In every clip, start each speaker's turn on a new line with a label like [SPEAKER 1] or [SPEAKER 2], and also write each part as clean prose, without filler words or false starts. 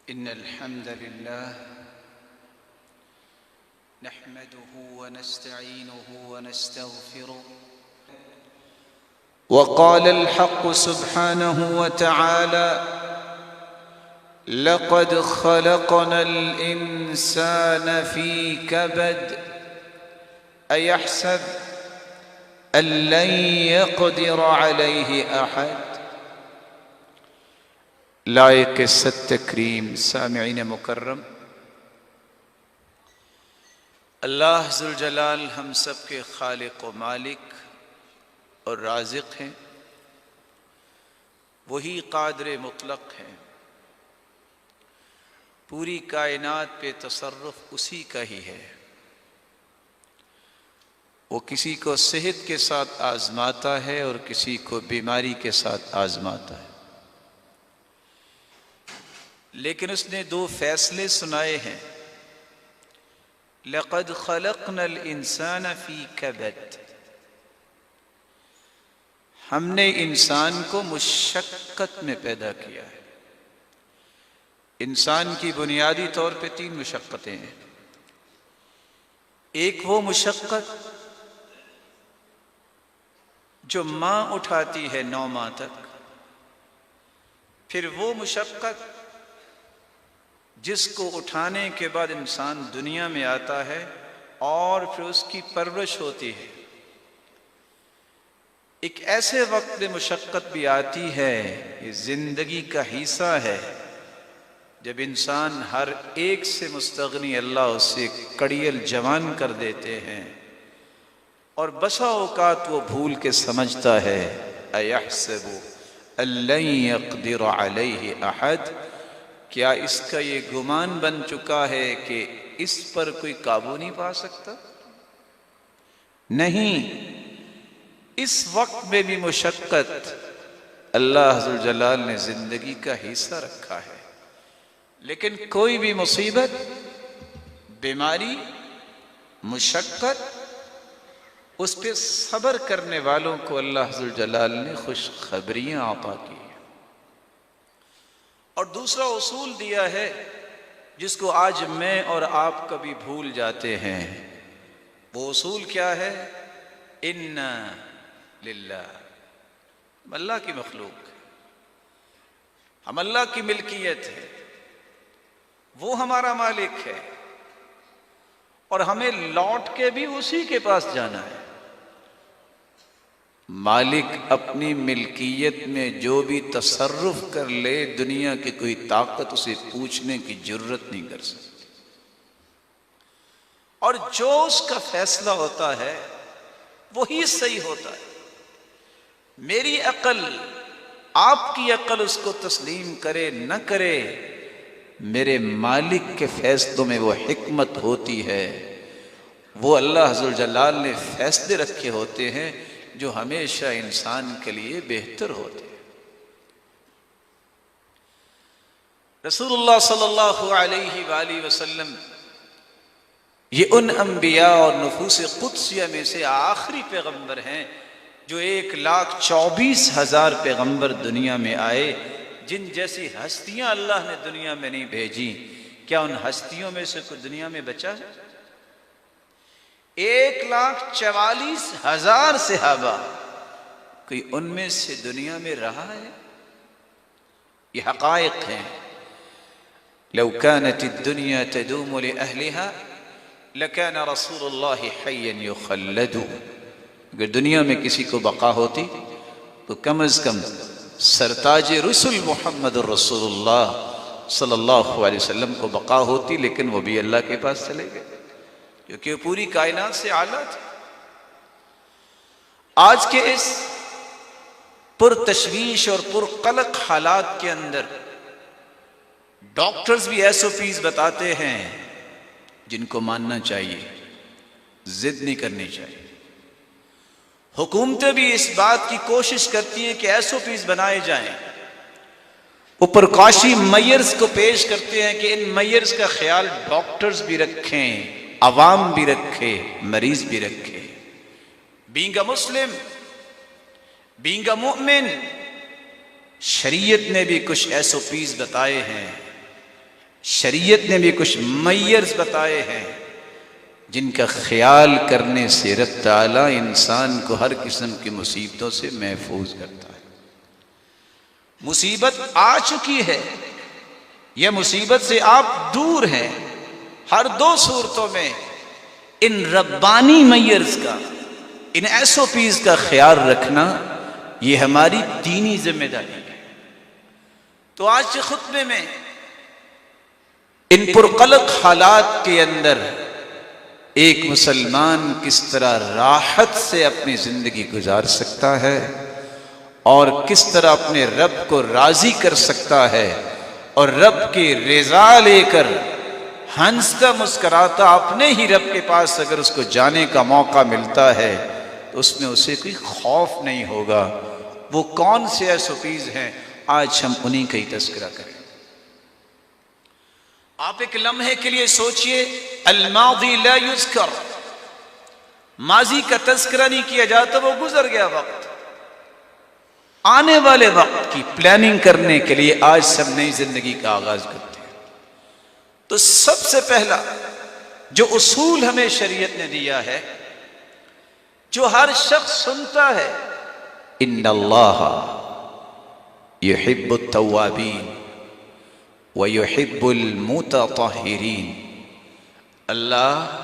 [SPEAKER 1] إن الحمد لله نحمده ونستعينه ونستغفره وقال الحق سبحانه وتعالى لقد خلقنا الإنسان في كبد أيحسب أن لن يقدر عليه أحد۔ لائق ست تکریم سامعین مکرم، اللہ ذوالجلال ہم سب کے خالق و مالک اور رازق ہیں، وہی قادر مطلق ہیں، پوری کائنات پہ تصرف اسی کا ہی ہے۔ وہ کسی کو صحت کے ساتھ آزماتا ہے اور کسی کو بیماری کے ساتھ آزماتا ہے، لیکن اس نے دو فیصلے سنائے ہیں۔ لقد خلقنا الانسان فی کبد، ہم نے انسان کو مشقت میں پیدا کیا ہے۔ انسان کی بنیادی طور پہ تین مشقتیں ہیں۔ ایک وہ مشقت جو ماں اٹھاتی ہے 9 ماہ تک، پھر وہ مشقت جس کو اٹھانے کے بعد انسان دنیا میں آتا ہے اور پھر اس کی پرورش ہوتی ہے۔ ایک ایسے وقت میں مشقت بھی آتی ہے، یہ زندگی کا حصہ ہے، جب انسان ہر ایک سے مستغنی اللہ اسے کڑیل جوان کر دیتے ہیں، اور بسا اوقات وہ بھول کے سمجھتا ہے اَيَحْسَبُ أَن لَّن يَقْدِرَ عَلَيْهِ أَحَدٌ، کیا اس کا یہ گمان بن چکا ہے کہ اس پر کوئی قابو نہیں پا سکتا؟ نہیں، اس وقت میں بھی مشقت اللہ ذوالجلال نے زندگی کا حصہ رکھا ہے، لیکن کوئی بھی مصیبت، بیماری، مشقت، اس پہ صبر کرنے والوں کو اللہ ذوالجلال نے خوشخبریاں عطا کی ہیں۔ اور دوسرا اصول دیا ہے جس کو آج میں اور آپ کبھی بھول جاتے ہیں۔ وہ اصول کیا ہے؟ اِنَّا لِلَّهِ، ہم اللہ کی مخلوق ہیں، ہم اللہ کی ملکیت ہے، وہ ہمارا مالک ہے، اور ہمیں لوٹ کے بھی اسی کے پاس جانا ہے۔ مالک اپنی ملکیت میں جو بھی تصرف کر لے، دنیا کی کوئی طاقت اسے پوچھنے کی جرت نہیں کر سکتی، اور جو اس کا فیصلہ ہوتا ہے وہی صحیح ہوتا ہے۔ میری عقل، آپ کی عقل اس کو تسلیم کرے نہ کرے، میرے مالک کے فیصلوں میں وہ حکمت ہوتی ہے، وہ اللہ ذوالجلال نے فیصلے رکھے ہوتے ہیں جو ہمیشہ انسان کے لیے بہتر ہوتے ہیں۔ رسول اللہ صلی اللہ علیہ وآلہ وسلم یہ ان انبیاء اور نفوس قدسیہ میں سے آخری پیغمبر ہیں جو 1,24,000 پیغمبر دنیا میں آئے، جن جیسی ہستیاں اللہ نے دنیا میں نہیں بھیجی۔ کیا ان ہستیوں میں سے کوئی دنیا میں بچا ہے؟ 1,44,000 صحابہ، کوئی ان میں سے دنیا میں رہا ہے؟ یہ حقائق ہیں۔ لو كانت الدنيا تدوم لأهلها لكان رسول الله حيا يخلد، اگر دنیا میں کسی کو بقا ہوتی تو کم از کم سرتاج رسل محمد الرسول اللہ صلی اللہ علیہ وسلم کو بقا ہوتی، لیکن وہ بھی اللہ کے پاس چلے گئے کیونکہ وہ پوری کائنات سے اعلیٰ تھے۔ آج کے اس پرتشویش اور پرقلق حالات کے اندر ڈاکٹرز بھی SOPs بتاتے ہیں جن کو ماننا چاہیے، ضد نہیں کرنی چاہیے۔ حکومتیں بھی اس بات کی کوشش کرتی ہیں کہ SOPs بنائے جائیں، وہ پرکاشی میئرز کو پیش کرتے ہیں کہ ان میئرز کا خیال ڈاکٹرز بھی رکھیں، عوام بھی رکھے، مریض بھی رکھے۔ Being a Muslim, being a مومن، شریعت نے بھی کچھ SOPs بتائے ہیں شریعت نے بھی کچھ میئرز بتائے ہیں جن کا خیال کرنے سے رب تعالیٰ انسان کو ہر قسم کی مصیبتوں سے محفوظ کرتا ہے۔ مصیبت آ چکی ہے یا مصیبت سے آپ دور ہیں، ہر دو صورتوں میں ان ربانی میئرز کا، ان SOPs کا خیال رکھنا یہ ہماری دینی ذمہ داری ہے۔ تو آج کے خطبے میں ان پرقلق حالات کے اندر ایک مسلمان کس طرح راحت سے اپنی زندگی گزار سکتا ہے اور کس طرح اپنے رب کو راضی کر سکتا ہے اور رب کی رضا لے کر ہنستا مسکراتا اپنے ہی رب کے پاس اگر اس کو جانے کا موقع ملتا ہے تو اس میں اسے کوئی خوف نہیں ہوگا۔ وہ کون سے SOPs ہیں، آج ہم انہی کا ہی تذکرہ کریں۔ آپ ایک لمحے کے لیے سوچئے، الماضی لا یذکر، ماضی کا تذکرہ نہیں کیا جاتا، وہ گزر گیا وقت۔ آنے والے وقت کی پلاننگ کرنے کے لیے آج سب نئی زندگی کا آغاز کرتے ہیں۔ تو سب سے پہلا جو اصول ہمیں شریعت نے دیا ہے، جو ہر شخص سنتا ہے، ان اللہ یحب التوابین وَيُحِبُّ الْمُتَطَهِّرِينَ، اللہ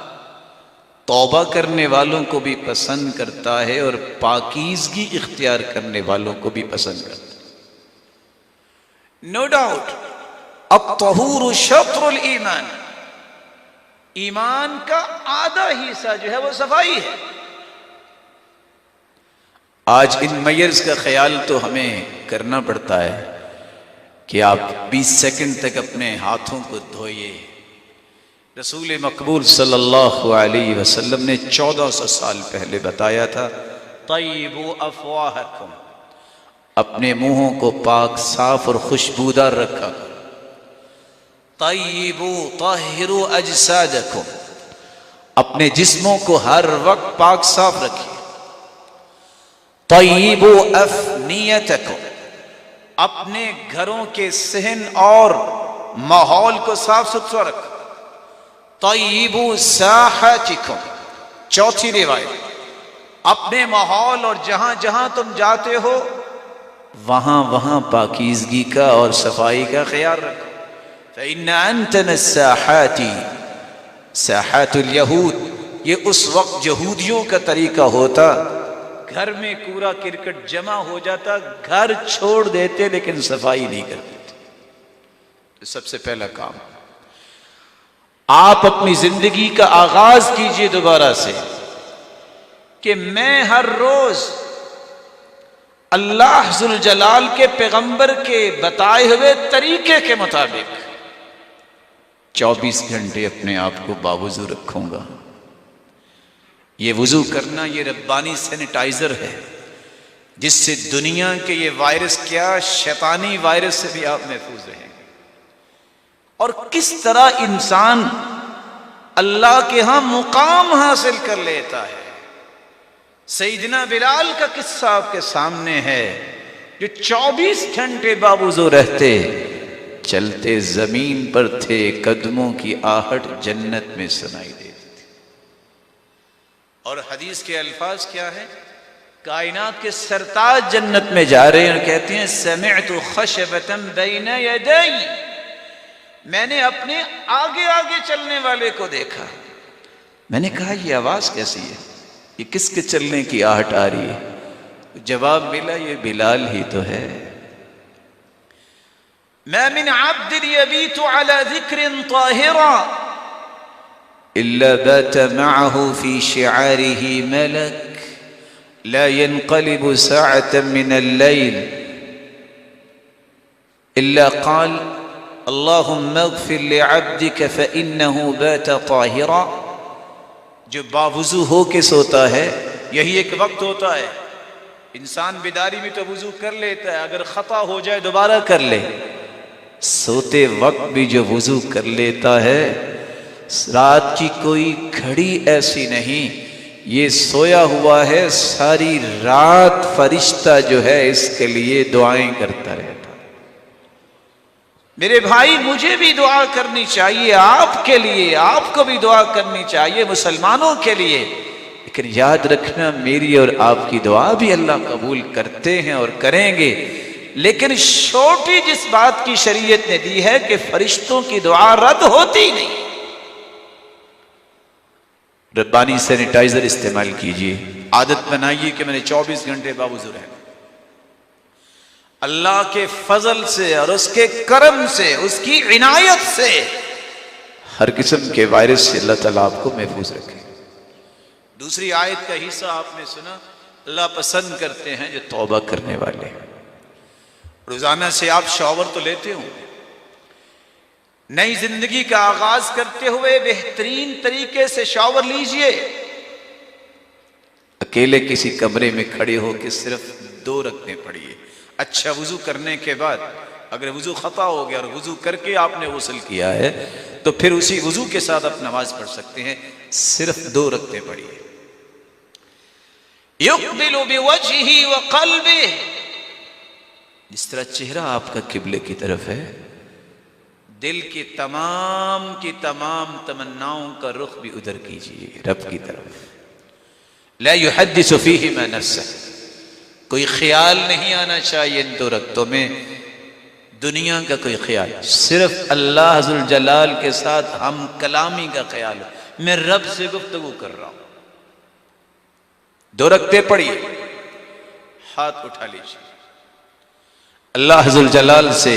[SPEAKER 1] توبہ کرنے والوں کو بھی پسند کرتا ہے اور پاکیزگی اختیار کرنے والوں کو بھی پسند کرتا ہے۔ نو ڈاؤٹ الطہور شطر الایمان، ایمان کا آدھا حصہ جو ہے وہ صفائی ہے۔ آج ان میئرز کا خیال تو ہمیں کرنا پڑتا ہے کہ آپ 20 سیکنڈ تک اپنے ہاتھوں کو دھوئیے۔ رسول مقبول صلی اللہ علیہ وسلم نے 1400 سال پہلے بتایا تھا، طیبوا افواہکم، اپنے منہوں کو پاک صاف اور خوشبودار رکھا کرو۔ طیبوا طہروا اجسادکم، اپنے جسموں کو ہر وقت پاک صاف رکھیے۔ طیبوا افنیتکم، اپنے گھروں کے صحن اور ماحول کو صاف ستھرا رکھو۔ طیبوا ساحاتکم، چوتھی روایت، اپنے ماحول اور جہاں جہاں تم جاتے ہو وہاں وہاں پاکیزگی کا اور صفائی کا خیال رکھو۔ فإن أنتن الساحات، ساحات الیہود، یہ اس وقت یہودیوں کا طریقہ ہوتا، گھر میں کوڑا کرکٹ جمع ہو جاتا، گھر چھوڑ دیتے لیکن صفائی نہیں کرتے تھے۔ سب سے پہلا کام، آپ اپنی زندگی کا آغاز کیجئے دوبارہ سے کہ میں ہر روز اللہ ذوالجلال کے پیغمبر کے بتائے ہوئے طریقے کے مطابق 24 گھنٹے اپنے آپ کو باوضو رکھوں گا۔ یہ وضو کرنا یہ ربانی سینیٹائزر ہے جس سے دنیا کے یہ وائرس کیا شیطانی وائرس سے بھی آپ محفوظ رہیں گے۔ اور کس طرح انسان اللہ کے ہاں مقام حاصل کر لیتا ہے۔ سیدنا بلال کا قصہ آپ کے سامنے ہے، جو 24 گھنٹے باوضو رہتے، چلتے زمین پر تھے، قدموں کی آہٹ جنت میں سنائی دیتی تھی۔ اور حدیث کے الفاظ کیا ہے؟ کائنات کے سرتاج جنت میں جا رہے ہیں اور کہتے ہیں سمعت خشبۃ بین یدی، میں نے اپنے آگے آگے چلنے والے کو دیکھا۔ میں نے کہا یہ آواز کیسی ہے، یہ کس کے چلنے کی آہٹ آ رہی ہے؟ جواب ملا یہ بلال ہی تو ہے۔ ما من عبد يبيت على ذكر طاهرا إلا بات معه في شعاره ملك لا ينقلب ساعة من الليل إلا قال اللهم اغفر لعبدك فإنه بات طاهرا۔ جو باوضو ہو کے سوتا ہے، یہی ایک وقت ہوتا ہے، انسان بیداری میں تو وضو کر لیتا ہے، اگر خطا ہو جائے دوبارہ کر لے، سوتے وقت بھی جو وضو کر لیتا ہے، رات کی کوئی گھڑی ایسی نہیں، یہ سویا ہوا ہے ساری رات فرشتہ جو ہے اس کے لیے دعائیں کرتا رہتا۔ میرے بھائی مجھے بھی دعا کرنی چاہیے، آپ کے لیے، آپ کو بھی دعا کرنی چاہیے، مسلمانوں کے لیے، لیکن یاد رکھنا میری اور آپ کی دعا بھی اللہ قبول کرتے ہیں اور کریں گے، لیکن چھوٹی جس بات کی شریعت نے دی ہے کہ فرشتوں کی دعا رد ہوتی نہیں۔ ربانی سینیٹائزر استعمال کیجئے، عادت بنائیے کہ میں نے 24 گھنٹے باوضو رہنا۔ اللہ کے فضل سے اور اس کے کرم سے، اس کی عنایت سے ہر قسم کے وائرس سے اللہ تعالیٰ آپ کو محفوظ رکھے۔ دوسری آیت کا حصہ آپ نے سنا، اللہ پسند کرتے ہیں جو توبہ کرنے والے ہیں۔ روزانہ سے آپ شاور تو لیتے ہوں، نئی زندگی کا آغاز کرتے ہوئے بہترین طریقے سے شاور لیجئے۔ اکیلے کسی کمرے میں کھڑے ہو کے صرف 2 رکعتیں پڑھیے، اچھا وضو کرنے کے بعد، اگر وضو خطا ہو گیا اور وضو کر کے آپ نے غسل کیا ہے تو پھر اسی وضو کے ساتھ آپ نماز پڑھ سکتے ہیں، صرف 2 رکعتیں پڑھیے۔ یقبل بوجہہ وقلبہ، جس طرح چہرہ آپ کا قبلے کی طرف ہے، دل کی تمام تمناؤں کا رخ بھی ادھر کیجئے، رب کی طرف۔ لا يحدث فیہما نفسہ، کوئی خیال نہیں آنا چاہیے ان 2 رکعتوں میں دنیا کا کوئی خیال، صرف اللہ ذوالجلال کے ساتھ ہم کلامی کا خیال ہے، میں رب سے گفتگو کر رہا ہوں۔ 2 رکعتیں پڑھیے، ہاتھ اٹھا لیجیے، اللہ ذوالجلال سے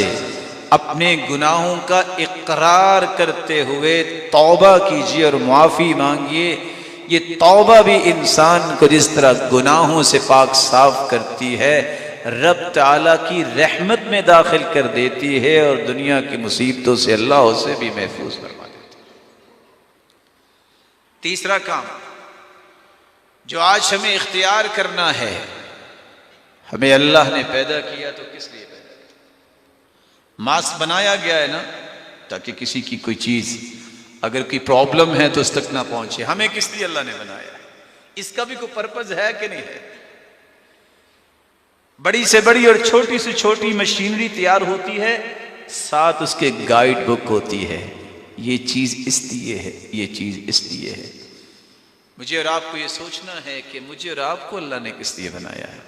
[SPEAKER 1] اپنے گناہوں کا اقرار کرتے ہوئے توبہ کیجیے اور معافی مانگیے۔ یہ توبہ بھی انسان کو جس طرح گناہوں سے پاک صاف کرتی ہے، رب تعالیٰ کی رحمت میں داخل کر دیتی ہے اور دنیا کی مصیبتوں سے اللہ اسے بھی محفوظ فرما دیتا ہے۔ تیسرا کام جو آج ہمیں اختیار کرنا ہے، ہمیں اللہ نے پیدا کیا تو کس لیے پیدا کیا؟ ماسک بنایا گیا ہے نا تاکہ کسی کی کوئی چیز اگر کوئی پرابلم ہے تو اس تک نہ پہنچے۔ ہمیں کس لیے اللہ نے بنایا ہے؟ اس کا بھی کوئی پرپز ہے کہ نہیں ہے؟ بڑی سے بڑی اور چھوٹی سے چھوٹی مشینری تیار ہوتی ہے، ساتھ اس کے گائیڈ بک ہوتی ہے، یہ چیز اس لیے ہے، یہ چیز اس لیے ہے۔ مجھے اور آپ کو یہ سوچنا ہے کہ مجھے اور آپ کو اللہ نے کس لیے بنایا ہے۔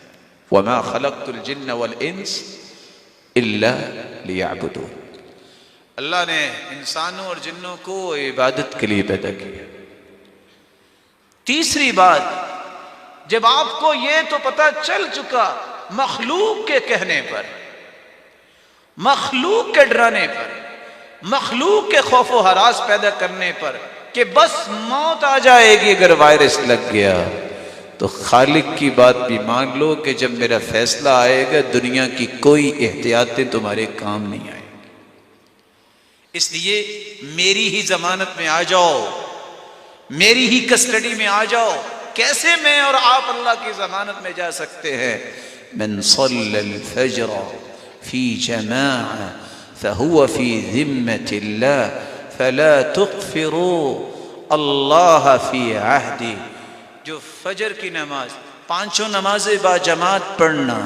[SPEAKER 1] وَمَا خَلَقْتُ الْجِنَّ وَالْإِنسَ إِلَّا لِيَعْبُدُونَ، اللہ نے انسانوں اور جنوں کو عبادت کے لیے پیدا کیا۔ تیسری بات، جب آپ کو یہ تو پتہ چل چکا مخلوق کے کہنے پر، مخلوق کے ڈرانے پر، مخلوق کے خوف و ہراس پیدا کرنے پر کہ بس موت آ جائے گی اگر وائرس لگ گیا، تو خالق کی بات بھی مان لو کہ جب میرا فیصلہ آئے گا دنیا کی کوئی احتیاطیں تمہارے کام نہیں آئیں۔ اس لیے میری ہی ضمانت میں آ جاؤ، میری ہی کسٹڈی میں آ جاؤ۔ کیسے میں اور آپ اللہ کی ضمانت میں جا سکتے ہیں؟ من صلی الفجر فی جماعہ فہو فی ذمۃ اللہ فلا تغفروا اللہ فی عہدی، جو فجر کی نماز، 5 نمازیں با جماعت پڑھنا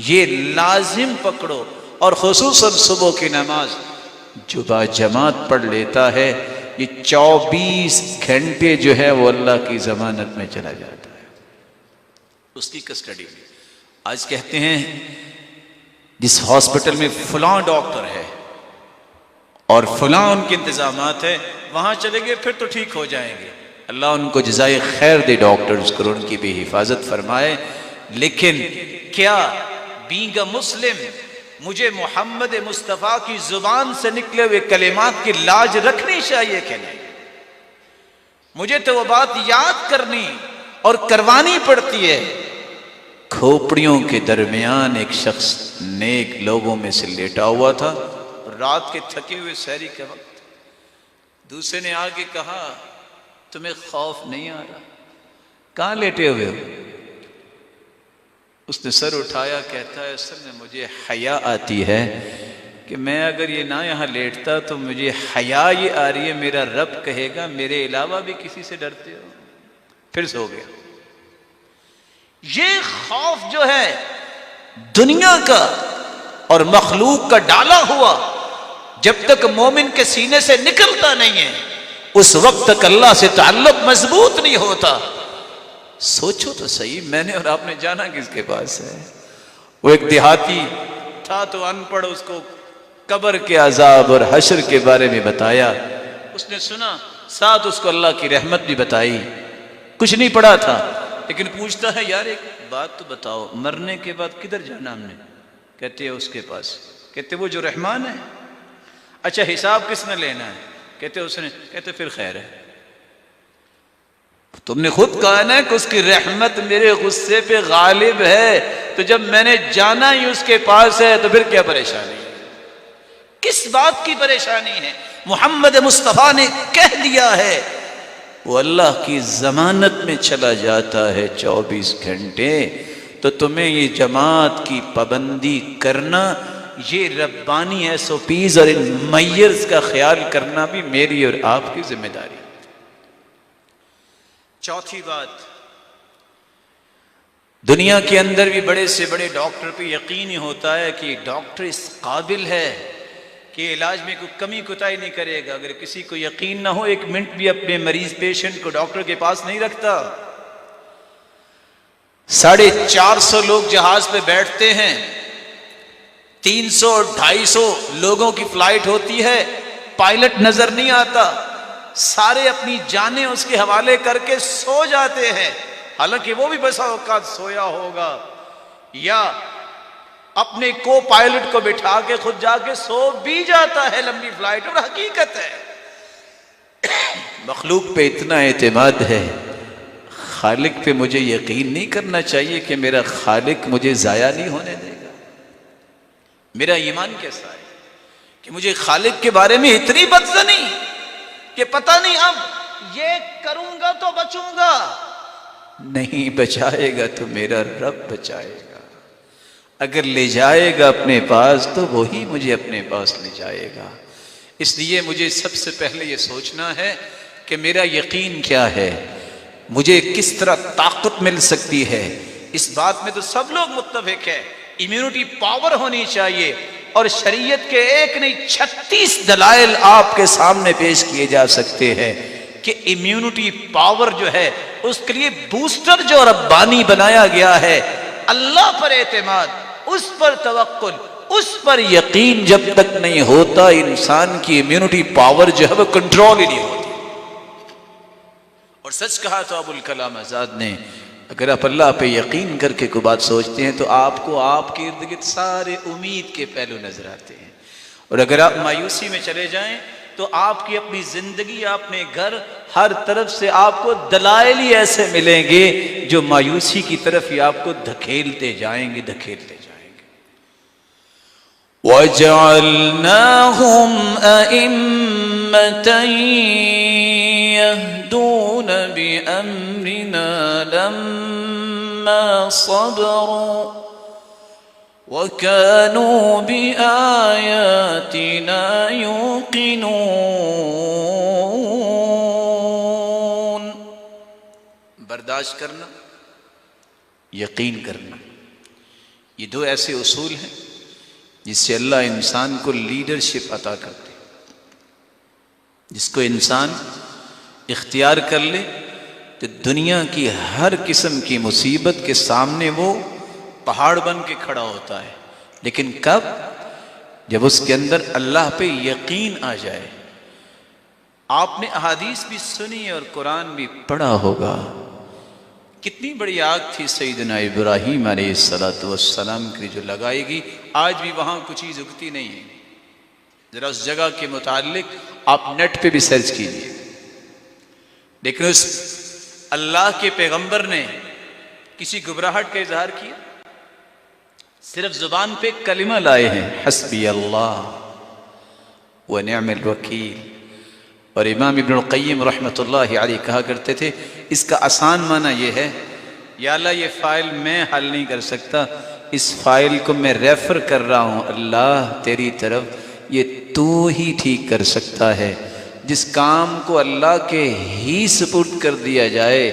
[SPEAKER 1] یہ لازم پکڑو، اور خصوصاً صبح کی نماز جو با جماعت پڑھ لیتا ہے یہ 24 گھنٹے جو ہے وہ اللہ کی ضمانت میں چلا جاتا ہے، اس کی کسٹڈی میں۔ آج کہتے ہیں جس ہاسپٹل میں فلاں ڈاکٹر ہے اور فلاں ان کے انتظامات ہے، وہاں چلے گئے پھر تو ٹھیک ہو جائیں گے۔ اللہ ان کو جزائے خیر دے ڈاکٹرز کو، ان کی بھی حفاظت فرمائے۔ لیکن کیا بینگ اے مسلم مجھے محمد مصطفیٰ کی زبان سے نکلے ہوئے کلمات کی لاج رکھنی چاہیے کہ نہیں؟ مجھے تو وہ بات یاد کرنی اور کروانی پڑتی ہے۔ کھوپڑیوں کے درمیان ایک شخص نیک لوگوں میں سے لیٹا ہوا تھا، رات کے تھکے ہوئے سحری کے وقت دوسرے نے آ کے کہا تمہیں خوف نہیں آ رہا؟ کہاں لیٹے ہوئے ہو؟ اس نے سر اٹھایا، کہتا ہے اصل میں مجھے حیا آتی ہے کہ میں اگر یہ نہ یہاں لیٹتا تو مجھے حیا یہ آ رہی ہے، میرا رب کہے گا میرے علاوہ بھی کسی سے ڈرتے ہو؟ پھر سو گیا۔ یہ خوف جو ہے دنیا کا اور مخلوق کا ڈالا ہوا، جب تک مومن کے سینے سے نکلتا نہیں ہے اس وقت تک اللہ سے تعلق مضبوط نہیں ہوتا۔ سوچو تو صحیح، میں نے اور آپ نے جانا کس کے پاس ہے؟ وہ ایک دیہاتی تھا تو ان پڑھ، اس کو قبر کے عذاب اور حشر کے بارے میں بتایا، اس نے سنا، ساتھ اس کو اللہ کی رحمت بھی بتائی، کچھ نہیں پڑھا تھا لیکن پوچھتا ہے یار ایک بات تو بتاؤ، مرنے کے بعد کدھر جانا ہم نے؟ کہتے ہیں اس کے پاس۔ کہتے وہ جو رحمان ہے۔ اچھا حساب کس نے لینا ہے؟ کہتے اس نے۔ کہتے پھر خیر ہے، تم نے خود کہا نا کہ اس کی رحمت میرے غصے پہ غالب ہے، تو جب میں نے جانا ہی اس کے پاس ہے تو پھر کیا پریشانی ہے؟ کس بات کی پریشانی ہے؟ محمد مصطفیٰ نے کہہ دیا ہے، وہ اللہ کی ضمانت میں چلا جاتا ہے 24 گھنٹے، تو تمہیں یہ جماعت کی پابندی کرنا، یہ ربانی SOPs اور ان میئرز کا خیال کرنا بھی میری اور آپ کی ذمہ داری۔ چوتھی بات، دنیا کے اندر بھی بڑے سے بڑے ڈاکٹر پہ یقین ہی ہوتا ہے کہ ڈاکٹر اس قابل ہے کہ علاج میں کوئی کمی کوتاہی نہیں کرے گا۔ اگر کسی کو یقین نہ ہو، 1 منٹ بھی اپنے مریض پیشنٹ کو ڈاکٹر کے پاس نہیں رکھتا۔ 450 لوگ جہاز پہ بیٹھتے ہیں، 300-250 لوگوں کی فلائٹ ہوتی ہے، پائلٹ نظر نہیں آتا، سارے اپنی جانیں اس کے حوالے کر کے سو جاتے ہیں، حالانکہ وہ بھی بسا اوقات سویا ہوگا، یا اپنے کو پائلٹ کو بٹھا کے خود جا کے سو بھی جاتا ہے لمبی فلائٹ۔ اور حقیقت ہے مخلوق پہ اتنا اعتماد ہے، خالق پہ مجھے یقین نہیں کرنا چاہیے کہ میرا خالق مجھے ضائع نہیں ہونے دے گا؟ میرا ایمان کیسا ہے کہ مجھے خالق کے بارے میں اتنی بدظنی کہ پتہ نہیں اب یہ کروں گا تو بچوں گا؟ نہیں بچائے گا تو میرا رب بچائے گا، اگر لے جائے گا اپنے پاس تو وہی مجھے اپنے پاس لے جائے گا۔ اس لیے مجھے سب سے پہلے یہ سوچنا ہے کہ میرا یقین کیا ہے، مجھے کس طرح طاقت مل سکتی ہے۔ اس بات میں تو سب لوگ متفق ہیں، امیونٹی پاور ہونی چاہیے، اور شریعت کے ایک نہیں 36 دلائل آپ کے سامنے پیش کیے جا سکتے ہیں کہ امیونٹی پاور جو ہے اس کے لیے بوسٹر جو ربانی بنایا گیا ہے، اللہ پر اعتماد، اس پر توکل، اس پر یقین جب تک نہیں ہوتا، انسان کی امیونٹی پاور جو ہے وہ کنٹرول ہی نہیں ہوتی۔ اور سچ کہا تو ابوالکلام آزاد نے، اگر آپ اللہ پہ یقین کر کے کوئی بات سوچتے ہیں تو آپ کو آپ کے ارد گرد سارے امید کے پہلو نظر آتے ہیں، اور اگر آپ مایوسی میں چلے جائیں تو آپ کی اپنی زندگی، اپنے گھر، ہر طرف سے آپ کو دلائل ہی ایسے ملیں گے جو مایوسی کی طرف ہی آپ کو دھکیلتے جائیں گے۔ وَجَعَلْنَاهُمْ أَئِمَّةً يَهْدُونَ بِأَمْرِنَا لَمَّا صَبَرُوا وَكَانُوا بِآيَاتِنَا يُوقِنُونَ۔ برداشت کرنا، یقین کرنا، یہ دو ایسے اصول ہیں جس سے اللہ انسان کو لیڈرشپ عطا کرتے، جس کو انسان اختیار کر لے تو دنیا کی ہر قسم کی مصیبت کے سامنے وہ پہاڑ بن کے کھڑا ہوتا ہے، لیکن کب؟ جب اس کے اندر اللہ پہ یقین آ جائے۔ آپ نے احادیث بھی سنی اور قرآن بھی پڑھا ہوگا، کتنی بڑی آگ تھی سیدنا ابراہیم علیہ السلام کی جو لگائی گئی، آج بھی وہاں کچھ چیز اگتی نہیں ہے۔ ذرا اس جگہ کے متعلق آپ نیٹ پہ بھی سرچ کیجئے، لیکن اس اللہ کے پیغمبر نے کسی گھبراہٹ کا اظہار کیا؟ صرف زبان پہ کلمہ لائے ہیں، حسبی اللہ ونعم الوکیل۔ اور امام ابن القیم رحمۃ اللہ علیہ کہا کرتے تھے، اس کا آسان معنی یہ ہے، یا اللہ یہ فائل میں حل نہیں کر سکتا، اس فائل کو میں ریفر کر رہا ہوں اللہ تیری طرف، یہ تو ہی ٹھیک کر سکتا ہے۔ جس کام کو اللہ کے ہی سپرد کر دیا جائے،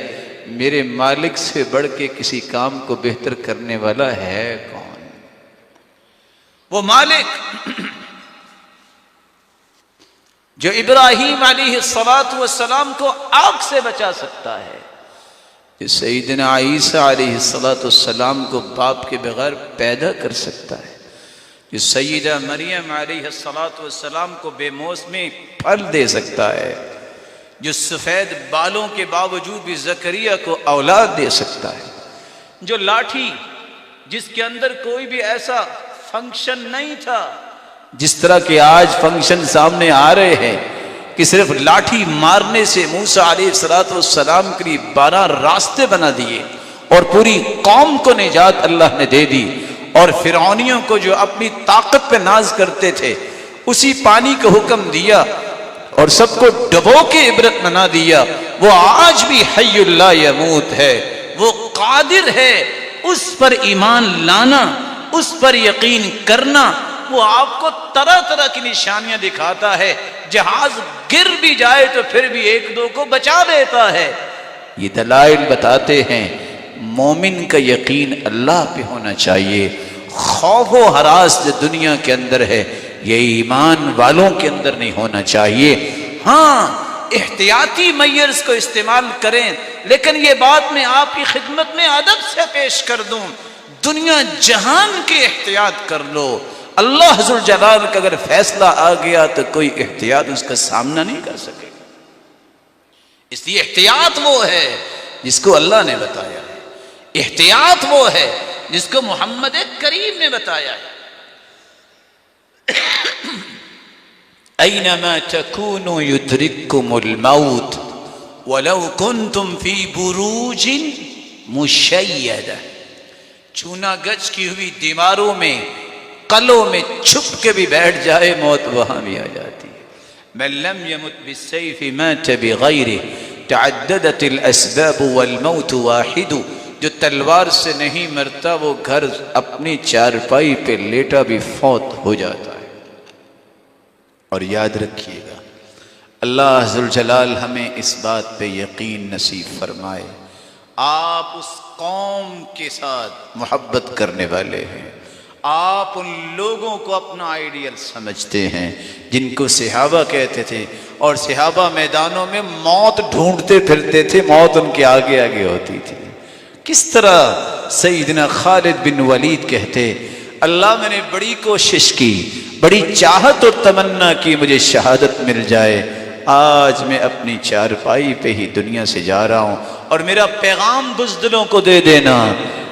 [SPEAKER 1] میرے مالک سے بڑھ کے کسی کام کو بہتر کرنے والا ہے کون؟ وہ مالک جو ابراہیم علیہ السلام کو آگ سے بچا سکتا ہے، جو سیدنا عیسیٰ علیہ السلام کو باپ کے بغیر پیدا کر سکتا ہے، جو سیدہ مریم علیہ السلام کو بے موسمی پھل دے سکتا ہے، جو سفید بالوں کے باوجود بھی زکریا کو اولاد دے سکتا ہے، جو لاٹھی جس کے اندر کوئی بھی ایسا فنکشن نہیں تھا جس طرح کہ آج فنکشن سامنے آ رہے ہیں کہ صرف لاٹھی مارنے سے موسیٰ علیہ السلام کے لیے 12 راستے بنا دیے اور پوری قوم کو نجات اللہ نے دے دی، اور فرعونیوں کو جو اپنی طاقت پہ ناز کرتے تھے اسی پانی کو حکم دیا اور سب کو ڈبو کے عبرت بنا دیا۔ وہ آج بھی حی لا یموت ہے، وہ قادر ہے اس پر ایمان لانا، اس پر یقین کرنا۔ وہ آپ کو طرح طرح کی نشانیاں دکھاتا ہے، جہاز گر بھی جائے تو پھر بھی ایک دو کو بچا دیتا ہے۔ یہ دلائل بتاتے ہیں مومن کا یقین اللہ پہ ہونا چاہیے۔ خوف و ہراس جو دنیا کے اندر ہے یہ ایمان والوں کے اندر نہیں ہونا چاہیے۔ ہاں احتیاطی میئرز کو استعمال کریں، لیکن یہ بات میں آپ کی خدمت میں ادب سے پیش کر دوں، دنیا جہان کی احتیاط کر لو، اللہ ذوالجلال کا اگر فیصلہ آ گیا تو کوئی احتیاط اس کا سامنا نہیں کر سکے گا۔ اس لیے احتیاط وہ ہے جس کو اللہ نے بتایا ہے، احتیاط وہ ہے جس کو محمد کریم نے بتایا ہے۔ اینما تکونوا یدرککم الموت ولو کنتم فی بروج مشیدہ۔ چونا گچ کی ہوئی دیواروں میں، قلعوں میں چھپ کے بھی بیٹھ جائے موت وہاں بھی آ جاتی ہے۔ من لم يمت بالسیف مات بغیرہ تعددت الاسباب والموت واحد۔ جو تلوار سے نہیں مرتا وہ گھر اپنی چارپائی پہ لیٹا بھی فوت ہو جاتا ہے۔ اور یاد رکھیے گا اللہ ذوالجلال ہمیں اس بات پہ یقین نصیب فرمائے، آپ اس قوم کے ساتھ محبت کرنے والے ہیں، آپ ان لوگوں کو اپنا آئیڈیل سمجھتے ہیں جن کو صحابہ کہتے تھے، اور صحابہ میدانوں میں موت ڈھونڈتے پھرتے تھے، موت ان کے آگے آگے ہوتی تھی۔ کس طرح سیدنا خالد بن ولید کہتے، اللہ میں نے بڑی کوشش کی، بڑی چاہت اور تمنا کی مجھے شہادت مل جائے، آج میں اپنی چارپائی پہ ہی دنیا سے جا رہا ہوں، اور میرا پیغام بزدلوں کو دے دینا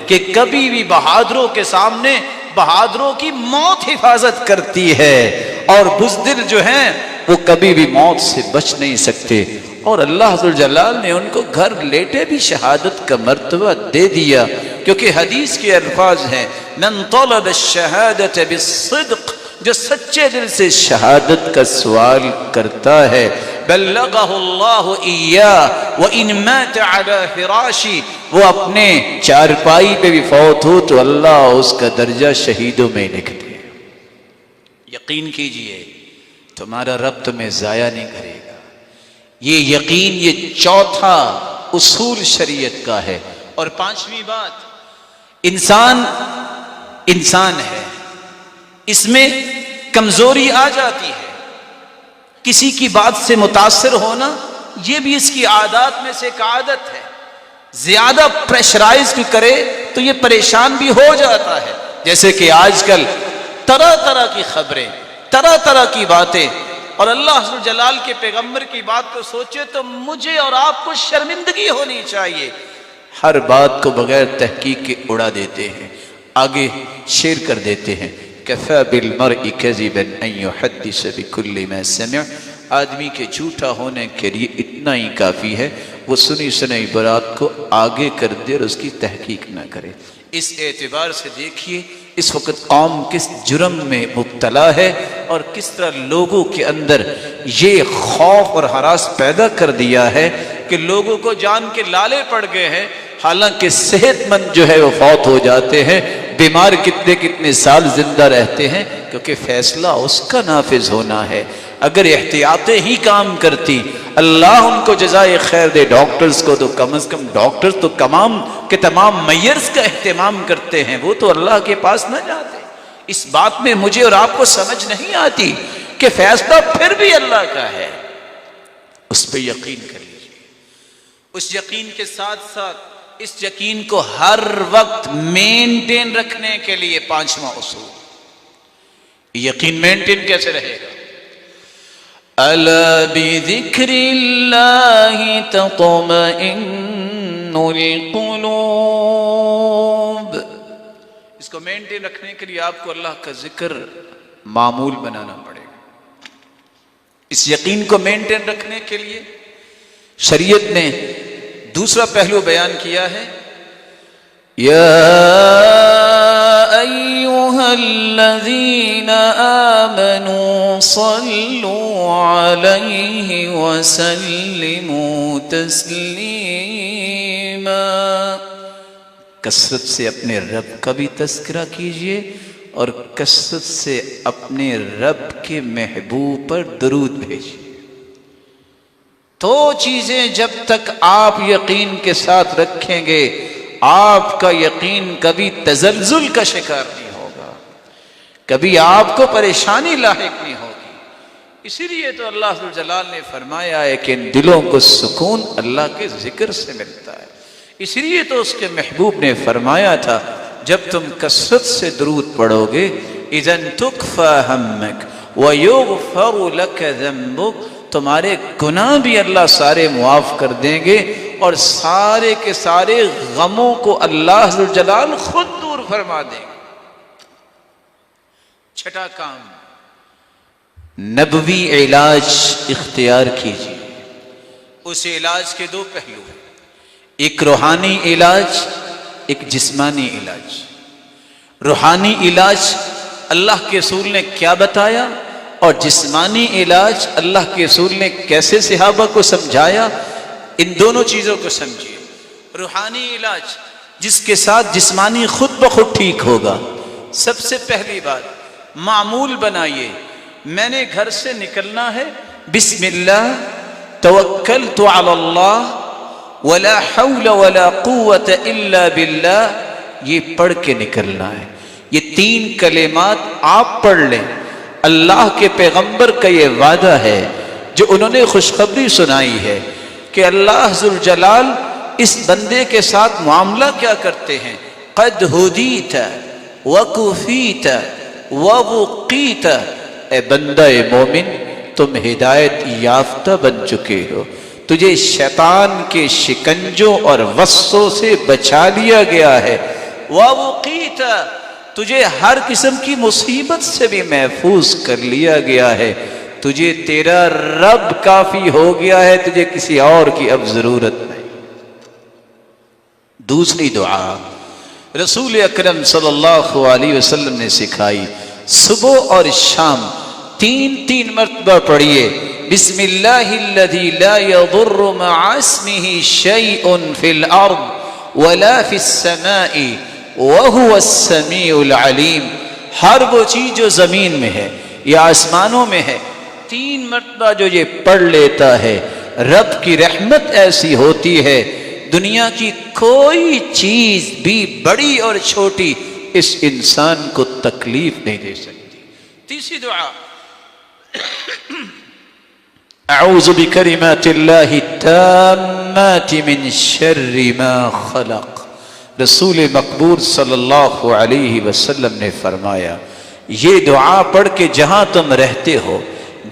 [SPEAKER 1] کہ کبھی بھی بہادروں کے سامنے بہادروں کی موت حفاظت کرتی ہے، اور بزدل جو ہیں وہ کبھی بھی موت سے بچ نہیں سکتے۔ اور اللہ ذوالجلال نے ان کو گھر لیٹے بھی شہادت کا مرتبہ دے دیا، کیونکہ حدیث کے الفاظ ہیں من طلب الشہادت بالصدق، جو سچے دل سے شہادت کا سوال کرتا ہے، بلغہ اللہ ایاہ وان مات علی فراشی، وہ اپنے چارپائی پہ بھی فوت ہو تو اللہ اس کا درجہ شہیدوں میں لکھ دے۔ یقین کیجئے تمہارا رب تمہیں ضائع نہیں کرے گا۔ یہ یقین یہ چوتھا اصول شریعت کا ہے۔ اور پانچویں بات، انسان ہے، اس میں کمزوری آ جاتی ہے، کسی کی بات سے متاثر ہونا یہ بھی اس کی عادات میں سے ایک عادت ہے۔ زیادہ پریشرائز بھی کرے تو یہ پریشان بھی ہو جاتا ہے، جیسے کہ آج کل طرح طرح کی خبریں، طرح طرح کی باتیں، اور اللہ ذوالجلال کے پیغمبر کی بات کو سوچے تو مجھے اور آپ کو شرمندگی ہونی چاہیے۔ ہر بات کو بغیر تحقیق کے اڑا دیتے ہیں، آگے شیئر کر دیتے ہیں۔ کفی بالمرء کذبا ان یحدث بکل ما سمع، آدمی کے جھوٹا ہونے کے لیے اتنا ہی کافی ہے وہ سنی سنائی بات کو آگے کر دے اور اس کی تحقیق نہ کرے۔ اس اعتبار سے دیکھیے اس وقت قوم کس جرم میں مبتلا ہے، اور کس طرح لوگوں کے اندر یہ خوف اور ہراس پیدا کر دیا ہے کہ لوگوں کو جان کے لالے پڑ گئے ہیں، حالانکہ صحت مند جو ہے وہ فوت ہو جاتے ہیں، بیمار کتنے کتنے سال زندہ رہتے ہیں، کیونکہ فیصلہ اس کا نافذ ہونا ہے۔ اگر احتیاطیں ہی کام کرتی، اللہ ان کو جزائے خیر دے، ڈاکٹرز کو تو کم از کم ڈاکٹرز تو تمام میئرز کا اہتمام کرتے ہیں، وہ تو اللہ کے پاس نہ جاتے۔ اس بات میں مجھے اور آپ کو سمجھ نہیں آتی کہ فیصلہ پھر بھی اللہ کا ہے، اس پہ یقین کر لیجیے۔ اس یقین کے ساتھ ساتھ اس یقین کو ہر وقت مینٹین رکھنے کے لیے پانچواں اصول، یقین مینٹین کیسے رہے گا؟ الا بذکر اللہ تطمئن القلوب، اس کو مینٹین رکھنے کے لیے آپ کو اللہ کا ذکر معمول بنانا پڑے گا۔ اس یقین کو مینٹین رکھنے کے لیے شریعت نے دوسرا پہلو بیان کیا ہے، یا ایھا الذین آمنوا صلوا علیہ وسلموا تسلیما، کثرت سے اپنے رب کا بھی تذکرہ کیجئے اور کثرت سے اپنے رب کے محبوب پر درود بھیجئے۔ دو چیزیں جب تک آپ یقین کے ساتھ رکھیں گے، آپ کا یقین کبھی تزلزل کا شکار نہیں ہوگا، کبھی آپ کو پریشانی لاحق نہیں ہوگی۔ اسی لیے تو اللہ ذو الجلال نے فرمایا ہے کہ ان دلوں کو سکون اللہ کے ذکر سے ملتا ہے۔ اسی لیے تو اس کے محبوب نے فرمایا تھا جب تم کثرت سے درود پڑھو گے، اذن تکفی ہمک ویغفر لک ذنبک، تمہارے گناہ بھی اللہ سارے معاف کر دیں گے اور سارے کے سارے غموں کو اللہ ذو الجلال خود دور فرما دیں گے۔ چھٹا کام، نبوی علاج اختیار کیجیے۔ اس علاج کے دو پہلو ہیں، ایک روحانی علاج، ایک جسمانی علاج۔ روحانی علاج اللہ کے رسول نے کیا بتایا اور جسمانی علاج اللہ کے رسول نے کیسے صحابہ کو سمجھایا، ان دونوں چیزوں کو سمجھیے۔ روحانی علاج جس کے ساتھ جسمانی خود بخود ٹھیک ہوگا، سب سے پہلی بات معمول بنائیے، میں نے گھر سے نکلنا ہے، بسم اللہ توکلت علی اللہ ولا حول ولا قوت الا باللہ، یہ پڑھ کے نکلنا ہے۔ یہ تین کلمات آپ پڑھ لیں، اللہ کے پیغمبر کا یہ وعدہ ہے جو انہوں نے خوشخبری سنائی ہے کہ اللہ ذو الجلال اس بندے کے ساتھ معاملہ کیا کرتے ہیں، قد ہدیت وکفیت ووقیت، اے بندہ مومن تم ہدایت یافتہ بن چکے ہو، تجھے شیطان کے شکنجوں اور وسوسوں سے بچا لیا گیا ہے، ووقیت، تجھے ہر قسم کی مصیبت سے بھی محفوظ کر لیا گیا ہے، تجھے تیرا رب کافی ہو گیا ہے، تجھے کسی اور کی اب ضرورت نہیں۔ دوسری دعا رسول اکرم صلی اللہ علیہ وسلم نے سکھائی، صبح اور شام تین مرتبہ پڑھیے، بسم اللہ الذی لا یضر مع اسمہ شیء فی الارض ولا فی السماء وَهُوَ السَّمِيعُ الْعَلِيمُ، ہر وہ چیز جو زمین میں ہے یا آسمانوں میں ہے، تین مرتبہ جو یہ پڑھ لیتا ہے، رب کی رحمت ایسی ہوتی ہے دنیا کی کوئی چیز بھی بڑی اور چھوٹی اس انسان کو تکلیف نہیں دے سکتی۔ تیسری دعا، اعوذ بکلمات اللہ التامات من شر ما خلق، رسول مقبول صلی اللہ علیہ وسلم نے فرمایا یہ دعا پڑھ کے جہاں تم رہتے ہو،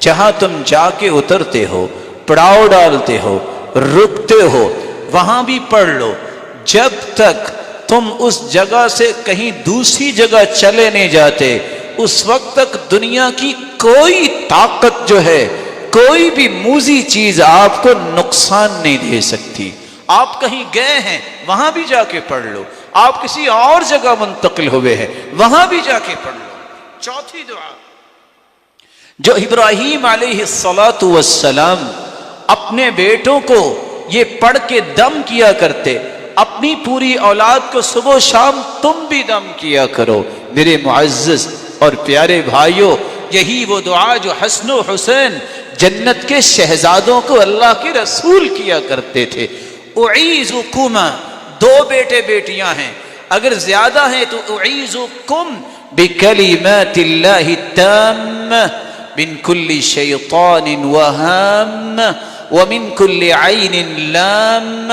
[SPEAKER 1] جہاں تم جا کے اترتے ہو، پڑاؤ ڈالتے ہو، رکتے ہو، وہاں بھی پڑھ لو، جب تک تم اس جگہ سے کہیں دوسری جگہ چلے نہیں جاتے، اس وقت تک دنیا کی کوئی طاقت جو ہے، کوئی بھی موذی چیز آپ کو نقصان نہیں دے سکتی۔ آپ کہیں گئے ہیں وہاں بھی جا کے پڑھ لو، آپ کسی اور جگہ منتقل ہوئے ہیں وہاں بھی جا کے پڑھ لو۔ چوتھی دعا جو ابراہیم علیہ السلام اپنے بیٹوں کو یہ پڑھ کے دم کیا کرتے، اپنی پوری اولاد کو صبح و شام تم بھی دم کیا کرو۔ میرے معزز اور پیارے بھائیوں، یہی وہ دعا جو حسن و حسین جنت کے شہزادوں کو اللہ کے رسول کیا کرتے تھے۔ اعیذکما، دو بیٹے بیٹیاں ہیں، اگر زیادہ ہیں تو اعیذکم بکلمات اللہ التامہ، من كل شيطان وهام ومن كل عين لام.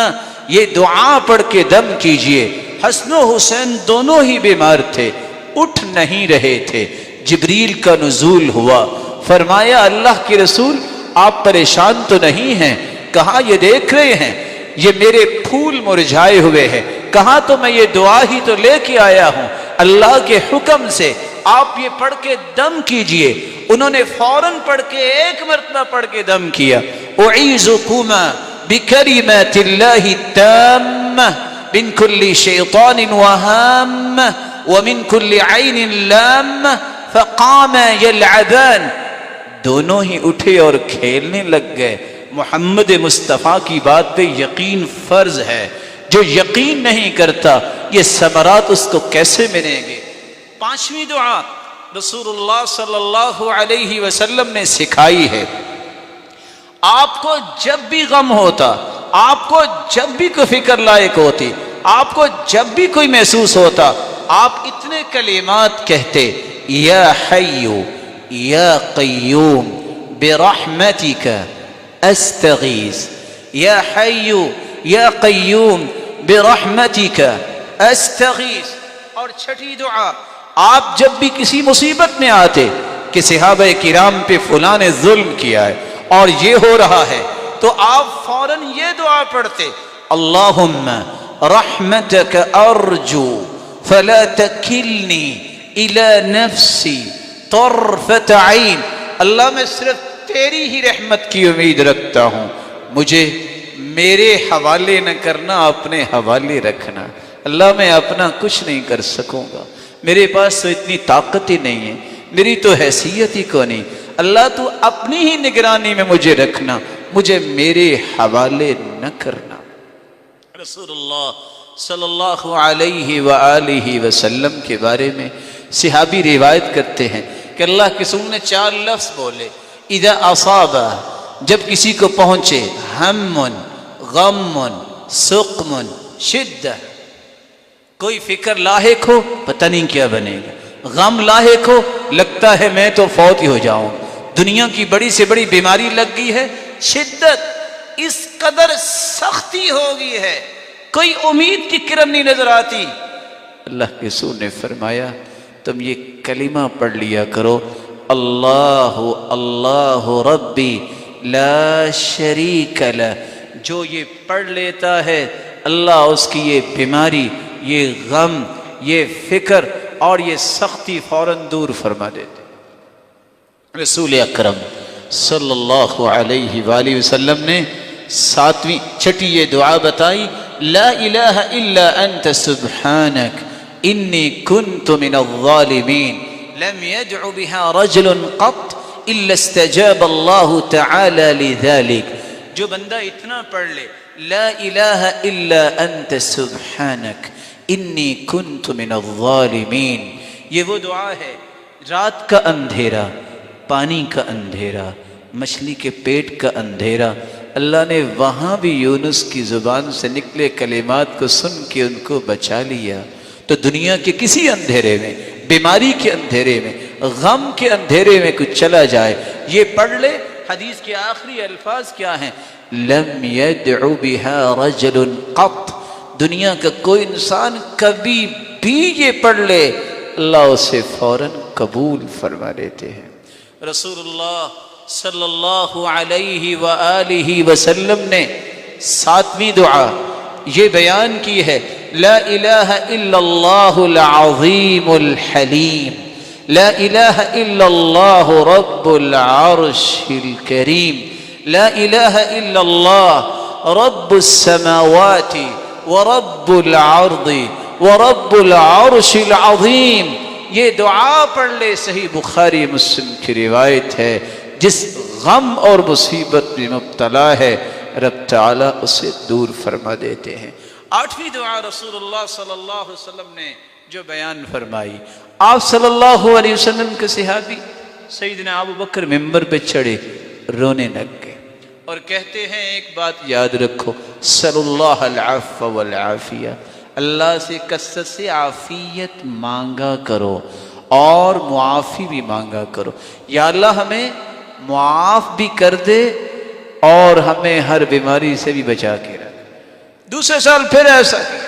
[SPEAKER 1] یہ دعا پڑھ کے دم کیجئے. حسن و حسین دونوں ہی بیمار تھے, اٹھ نہیں رہے تھے. جبریل کا نزول ہوا, فرمایا اللہ کے رسول آپ پریشان تو نہیں ہیں؟ کہا یہ دیکھ رہے ہیں یہ میرے پھول مرجھائے ہوئے ہیں. کہا تو میں یہ دعا ہی تو لے کے آیا ہوں, اللہ کے حکم سے آپ یہ پڑھ کے دم کیجئے. انہوں نے فوراً پڑھ کے ایک مرتبہ پڑھ کے دم کیا. اعیذکما بکلمات اللہ التامہ من کل شیطان وہام ومن کل عین لام. فقام یلعبان, دونوں ہی اٹھے اور کھیلنے لگ گئے. محمد مصطفیٰ کی بات پہ یقین فرض ہے. جو یقین نہیں کرتا یہ ثمرات اس کو کیسے ملیں گے؟ پانچویں دعا رسول اللہ صلی اللہ علیہ وسلم نے سکھائی ہے. آپ کو جب بھی غم ہوتا, آپ کو جب بھی کوئی فکر لائق ہوتی, آپ کو جب بھی کوئی محسوس ہوتا, آپ اتنے کلمات کہتے, یا حی یا قیوم برحمتک استغیث, یا حی یا قیوم برحمتک استغیث. اور چھٹی دعا, آپ جب بھی کسی مصیبت میں آتے کہ صحابہ کرام پہ فلاں نے ظلم کیا ہے اور یہ ہو رہا ہے, تو آپ فوراً یہ دعا پڑھتے, اللہم رحمتک ارجو فلا تکلنی الی نفسی طرفت عین. اللہ میں صرف تیری ہی رحمت کی امید رکھتا ہوں, مجھے میرے حوالے نہ کرنا, اپنے حوالے رکھنا. اللہ میں اپنا کچھ نہیں کر سکوں گا, میرے پاس تو اتنی طاقت ہی نہیں ہے, میری تو حیثیت ہی کو نہیں. اللہ تو اپنی ہی نگرانی میں مجھے رکھنا, مجھے میرے حوالے نہ کرنا. رسول اللہ صلی اللہ علیہ وآلہ وسلم کے بارے میں صحابی روایت کرتے ہیں کہ اللہ کے رسول نے 4 لفظ بولے, اذا اصاب, جب کسی کو پہنچے, ہم غم سقم شدہ, کوئی فکر لاحق ہو پتہ نہیں کیا بنے گا, غم لاحق ہو لگتا ہے میں تو فوت ہی ہو جاؤں, دنیا کی بڑی سے بڑی بیماری لگ گئی ہے, شدت اس قدر سختی ہو گئی ہے, کوئی امید کی کرن نہیں نظر آتی. اللہ کے رسول نے فرمایا تم یہ کلمہ پڑھ لیا کرو, اللہ اللہ ربی لا شریک لہ. جو یہ پڑھ لیتا ہے اللہ اس کی یہ بیماری, یہ غم, یہ فکر اور یہ سختی فوراً دور فرما دیتے. رسول اکرم صلی اللہ علیہ وآلہ وسلم نے 7ویں چھٹی یہ دعا بتائی, لا الہ الا انت سبحانک انی کنت من الظالمین لم يدع بها رجل قط الا استجاب اللہ تعالی لذلك. جو بندہ اتنا پڑھ لے, لا الہ الا انت سبحانک انی کنت من الظالمین, یہ وہ دعا ہے رات کا اندھیرا, پانی کا اندھیرا, مچھلی کے پیٹ کا اندھیرا, اللہ نے وہاں بھی یونس کی زبان سے نکلے کلمات کو سن کے ان کو بچا لیا. تو دنیا کے کسی اندھیرے میں, بیماری کے اندھیرے میں, غم کے اندھیرے میں کچھ چلا جائے, یہ پڑھ لے. حدیث کے آخری الفاظ کیا ہیں؟ لم يدع بها رجل قط, دنیا کا کوئی انسان کبھی بھی یہ پڑھ لے اللہ اسے فوراً قبول فرما لیتے ہیں. رسول اللہ صلی اللہ علیہ وآلہ وسلم نے 7ویں دعا یہ بیان کی ہے, لا الہ الا اللہ العظیم الحلیم, لا الہ الا اللہ رب العرش الکریم, لا الہ الا اللہ رب السماوات ورب العرض ورب العرش العظیم. یہ دعا پڑھ لے, صحیح بخاری مسلم کی روایت ہے, جس غم اور مصیبت میں مبتلا ہے رب تعالیٰ اسے دور فرما دیتے ہیں. 8ویں دعا رسول اللہ صلی اللہ علیہ وسلم نے جو بیان فرمائی, آپ صلی اللہ علیہ وسلم کے صحابی سیدنا ابو بکر ممبر پہ چڑھے, رونے لگ گئے اور کہتے ہیں ایک بات یاد رکھو, صلی اللہ العفو والعافیہ, اللہ سے کثرت سے عافیت مانگا کرو اور معافی بھی مانگا کرو. یا اللہ ہمیں معاف بھی کر دے اور ہمیں ہر بیماری سے بھی بچا کے رکھ. دوسرے سال پھر ایسا کیا.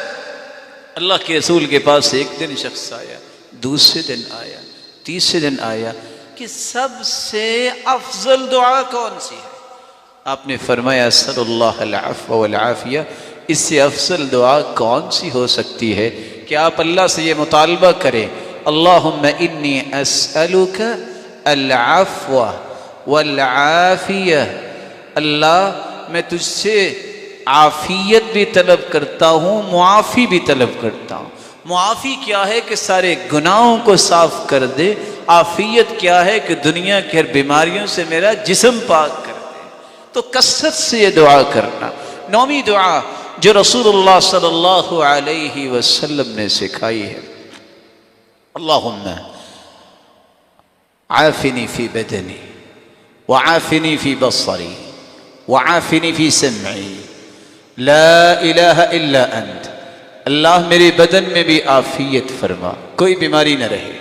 [SPEAKER 1] اللہ کے رسول کے پاس ایک دن شخص آیا، دوسرے دن آیا، تیسرے دن آیا کہ سب سے افضل دعا کون سی ہے؟ آپ نے فرمایا صلی اللہ العفو والعافیہ. اس سے افضل دعا کون سی ہو سکتی ہے کہ آپ اللہ سے یہ مطالبہ کریں، اللہم انی اسألک العفو والعافیہ. اللہ میں تجھ سے عافیت بھی طلب کرتا ہوں، معافی بھی طلب کرتا ہوں. معافی کیا ہے کہ سارے گناہوں کو صاف کر دے. عافیت کیا ہے کہ دنیا کی ہر بیماریوں سے میرا جسم پاک کر دے. تو کثرت سے یہ دعا کرنا. نویں دعا جو رسول اللہ صلی اللہ علیہ وسلم نے سکھائی ہے، اللہم عافنی فی بدنی وعافنی فی بصری وعافنی فی سمعی لا الہ الا انت. اللہ میرے بدن میں بھی عافیت فرما، کوئی بیماری نہ رہے.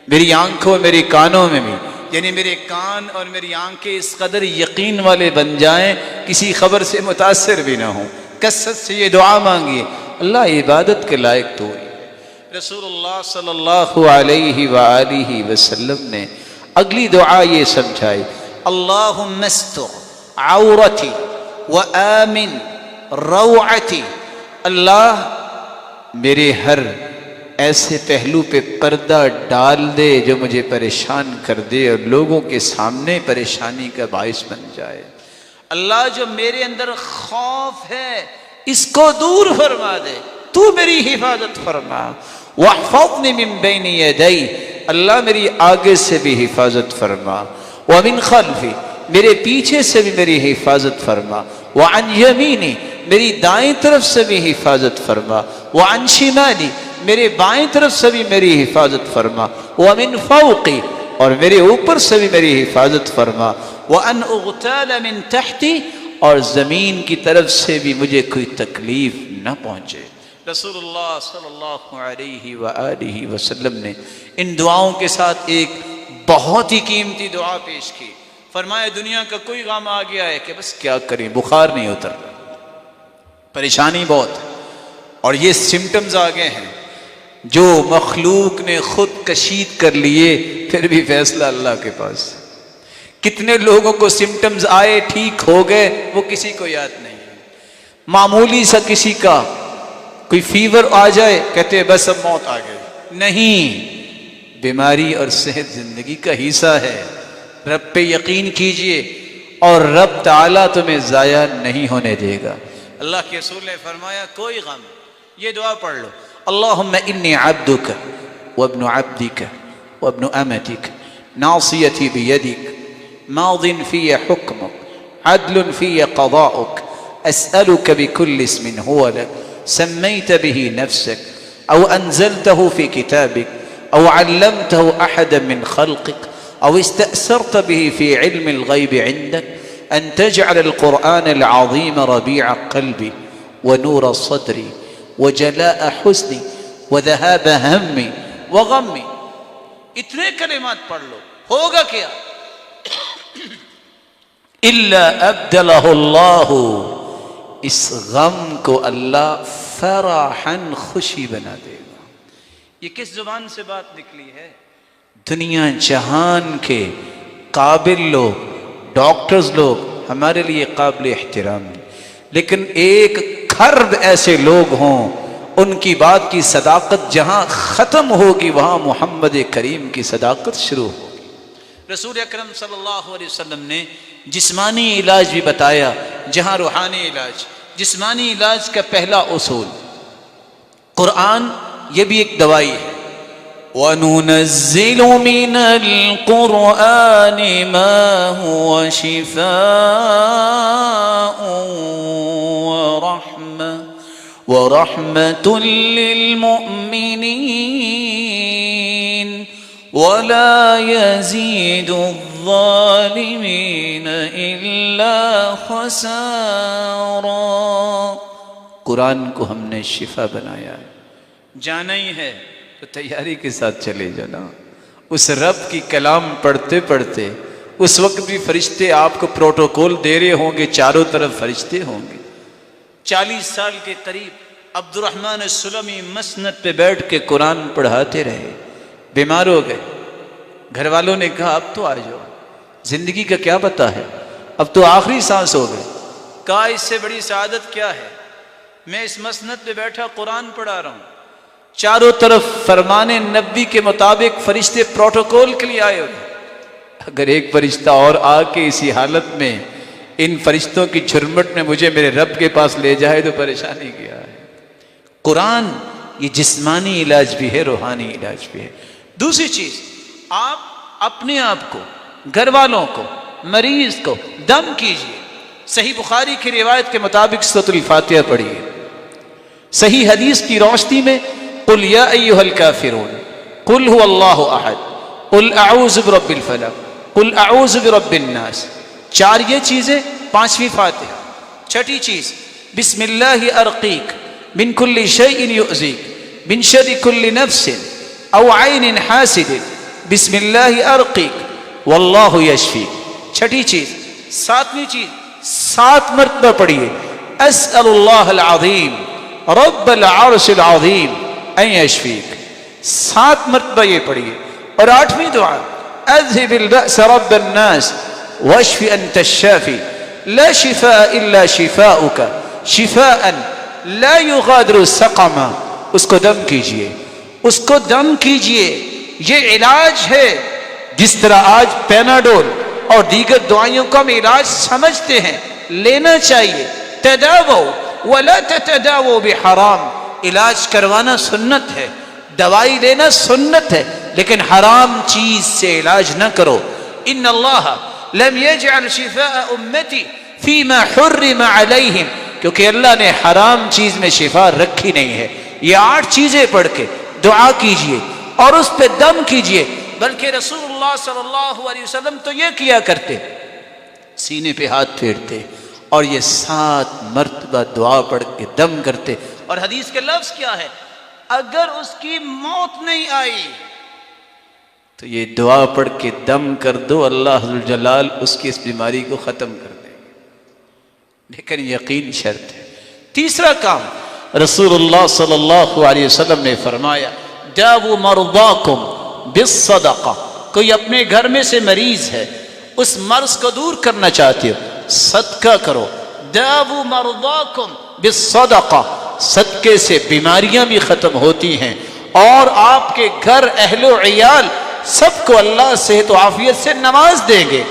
[SPEAKER 1] میری آنکھوں میری کانوں میں بھی، یعنی میرے کان اور میری آنکھیں اس قدر یقین والے بن جائیں کسی خبر سے متاثر بھی نہ ہوں. کثرت سے یہ دعا مانگیے. اللہ عبادت کے لائق تو ہی. رسول اللہ صلی اللہ علیہ وآلہ وسلم نے اگلی دعا یہ سمجھائی، اللہم استر عورتی وآمن روعتی. اللہ میرے ہر ایسے پہلو پہ پردہ ڈال دے جو مجھے پریشان کر دے اور لوگوں کے سامنے پریشانی کا باعث بن جائے. اللہ جو میرے اندر خوف ہے اس کو دور فرما دے، تو میری حفاظت فرما. واحفظنی من بین یدی، اللہ میری آگے سے بھی حفاظت فرما. ومن خلفی، میرے پیچھے سے بھی میری حفاظت فرما. وعن یمینی، میری دائیں طرف سے بھی حفاظت فرما. وعن شمالی، میرے بائیں طرف سے بھی میری حفاظت فرما. ومن فوقی، اور میرے اوپر سے بھی میری حفاظت فرما. وان اغتال من تحتی، اور زمین کی طرف سے بھی مجھے کوئی تکلیف نہ پہنچے. رسول اللہ صلی اللہ علیہ وآلہ وسلم نے ان دعاؤں کے ساتھ ایک بہت ہی قیمتی دعا پیش کی. فرمایا دنیا کا کوئی غم آ گیا ہے کہ بس کیا کریں، بخار نہیں اتر رہا، پریشانی بہت ہے، اور یہ سمٹمز آ گئے ہیں جو مخلوق نے خود کشید کر لیے، پھر بھی فیصلہ اللہ کے پاس. کتنے لوگوں کو سمٹمز آئے ٹھیک ہو گئے، وہ کسی کو یاد نہیں. معمولی سا کسی کا کوئی فیور آ جائے کہتے ہیں بس اب موت آ گئی. نہیں، بیماری اور صحت زندگی کا حصہ ہے. رب پہ یقین کیجئے اور رب تعالیٰ تمہیں ضائع نہیں ہونے دے گا. اللہ کے رسول نے فرمایا کوئی غم، یہ دعا پڑھ لو، اللہم انی عبدک وابن عبدک وابن امتک ناصیتی بیدک ماض فی حکمک عدل فی قضاؤک اسألک بکل اسم هو لک سمیت به نفسک او انزلته فی کتابک او علمته احدا من خلقک او استأثرت به في علم الغيب عندك أن تجعل القرآن العظيم ربيع قلبي ونور صدري وجلاء حزني وذهاب همي وغمي. اتنے کلمات پڑھ لو، ہوگا کیا؟ إلا أبدله الله، اس غم کو اللہ فرحاً خوشی بنا دے گا. یہ کس زبان سے بات نکلی ہے؟ دنیا جہان کے قابل لوگ، ڈاکٹرز لوگ ہمارے لیے قابل احترام ہیں، لیکن ایک کھرب ایسے لوگ ہوں ان کی بات کی صداقت جہاں ختم ہوگی وہاں محمد کریم کی صداقت شروع ہوگی. رسول اکرم صلی اللہ علیہ وسلم نے جسمانی علاج بھی بتایا جہاں روحانی علاج. جسمانی علاج کا پہلا اصول قرآن، یہ بھی ایک دوائی ہے. وَنُنَزِّلُ مِنَ الْقُرْآنِ مَا هُوَ شِفَاءٌ وَرَحْمَةٌ لِّلْمُؤْمِنِينَ وَلَا يَزِيدُ الظَّالِمِينَ إِلَّا خَسَارًا. قرآن کو ہم نے شفا بنایا ہے. جانا ہی ہے تو تیاری کے ساتھ چلے جانا. اس رب کی کلام پڑھتے پڑھتے اس وقت بھی فرشتے آپ کو پروٹوکول دے رہے ہوں گے، چاروں طرف فرشتے ہوں گے۔ 40 سال کے قریب عبد الرحمن السلمی مسند پہ بیٹھ کے قرآن پڑھاتے رہے، بیمار ہو گئے۔ گھر والوں نے کہا اب تو آ جاؤ، زندگی کا کیا پتہ ہے، اب تو آخری سانس ہو گئے۔ کہا اس سے بڑی سعادت کیا ہے، میں اس مسند پہ بیٹھا قرآن پڑھا رہا ہوں، چاروں طرف فرمان نبی کے مطابق فرشتے پروٹوکول کے لیے آئے ہوئے۔ اگر ایک فرشتہ اور آ کے اسی حالت میں ان فرشتوں کی جھرمٹ میں مجھے میرے رب کے پاس لے جائے تو پریشانی کیا ہے۔ قرآن یہ جسمانی علاج بھی ہے، روحانی علاج بھی ہے۔ دوسری چیز، آپ اپنے آپ کو، گھر والوں کو، مریض کو دم کیجئے۔ صحیح بخاری کی روایت کے مطابق سورۃ الفاتحہ پڑھیے۔ صحیح حدیث کی روشنی میں قل یا ایھا الکافرون، قل هو اللہ احد، قل اعوذ برب الفلق، قل اعوذ برب الناس۔ 4 یہ چیزیں، 5ویں فاتحہ۔ 6ٹھی چیز، بسم اللہ ارقیک من کل شیء یؤذیک من شر کل نفس او عین حاسد، بسم اللہ ارقیک واللہ یشفیک۔ 6ٹھی چیز۔ 7ویں چیز، 7 مرتبہ پڑھیے، اسأل اللہ العظیم رب العرش العظیم ان یشفیک۔ 7 مرتبہ یہ پڑھیے۔ اور 8ویں دعا، اذهب البأس رب الناس واشف انت الشافی لا شفاء الا شفاؤک شفاء لا یغادر سقما۔ اس کو دم کیجئے، اس کو دم کیجئے، یہ علاج ہے۔ جس طرح آج پیناڈول اور دیگر دوائیوں کا ہم علاج سمجھتے ہیں، لینا چاہیے۔ تداووا ولا تتداووا بحرام، علاج کروانا سنت ہے، دوائی لینا سنت ہے، لیکن حرام چیز سے علاج نہ کرو۔ ان اللہ لم یجعل شفاء امتی فیما حرم علیہم، کیونکہ اللہ نے حرام چیز میں شفا رکھی نہیں ہے۔ یہ 8 چیزیں پڑھ کے دعا کیجئے اور اس پہ دم کیجئے۔ بلکہ رسول اللہ صلی اللہ علیہ وسلم تو یہ کیا کرتے، سینے پہ ہاتھ پھیرتے اور یہ 7 مرتبہ دعا پڑھ کے دم کرتے۔ اور حدیث کے لفظ کیا ہے، اگر اس کی موت نہیں آئی تو یہ دعا پڑھ کے دم کر دو، اللہ ذوالجلال اس کی اس بیماری کو ختم کر دیں گے، لیکن یقین شرط ہے۔ تیسرا کام، رسول اللہ صلی اللہ علیہ وسلم نے فرمایا داؤوا مرضاکم بالصدقہ۔ کوئی اپنے گھر میں سے مریض ہے، اس مرض کو دور کرنا چاہتے ہو، صدقہ کرو۔ داؤوا مرضاکم بالصدقہ، صدقے سے بیماریاں بھی ختم ہوتی ہیں اور آپ کے گھر، اہل و عیال سب کو اللہ صحت و عافیت سے نواز دیں گے۔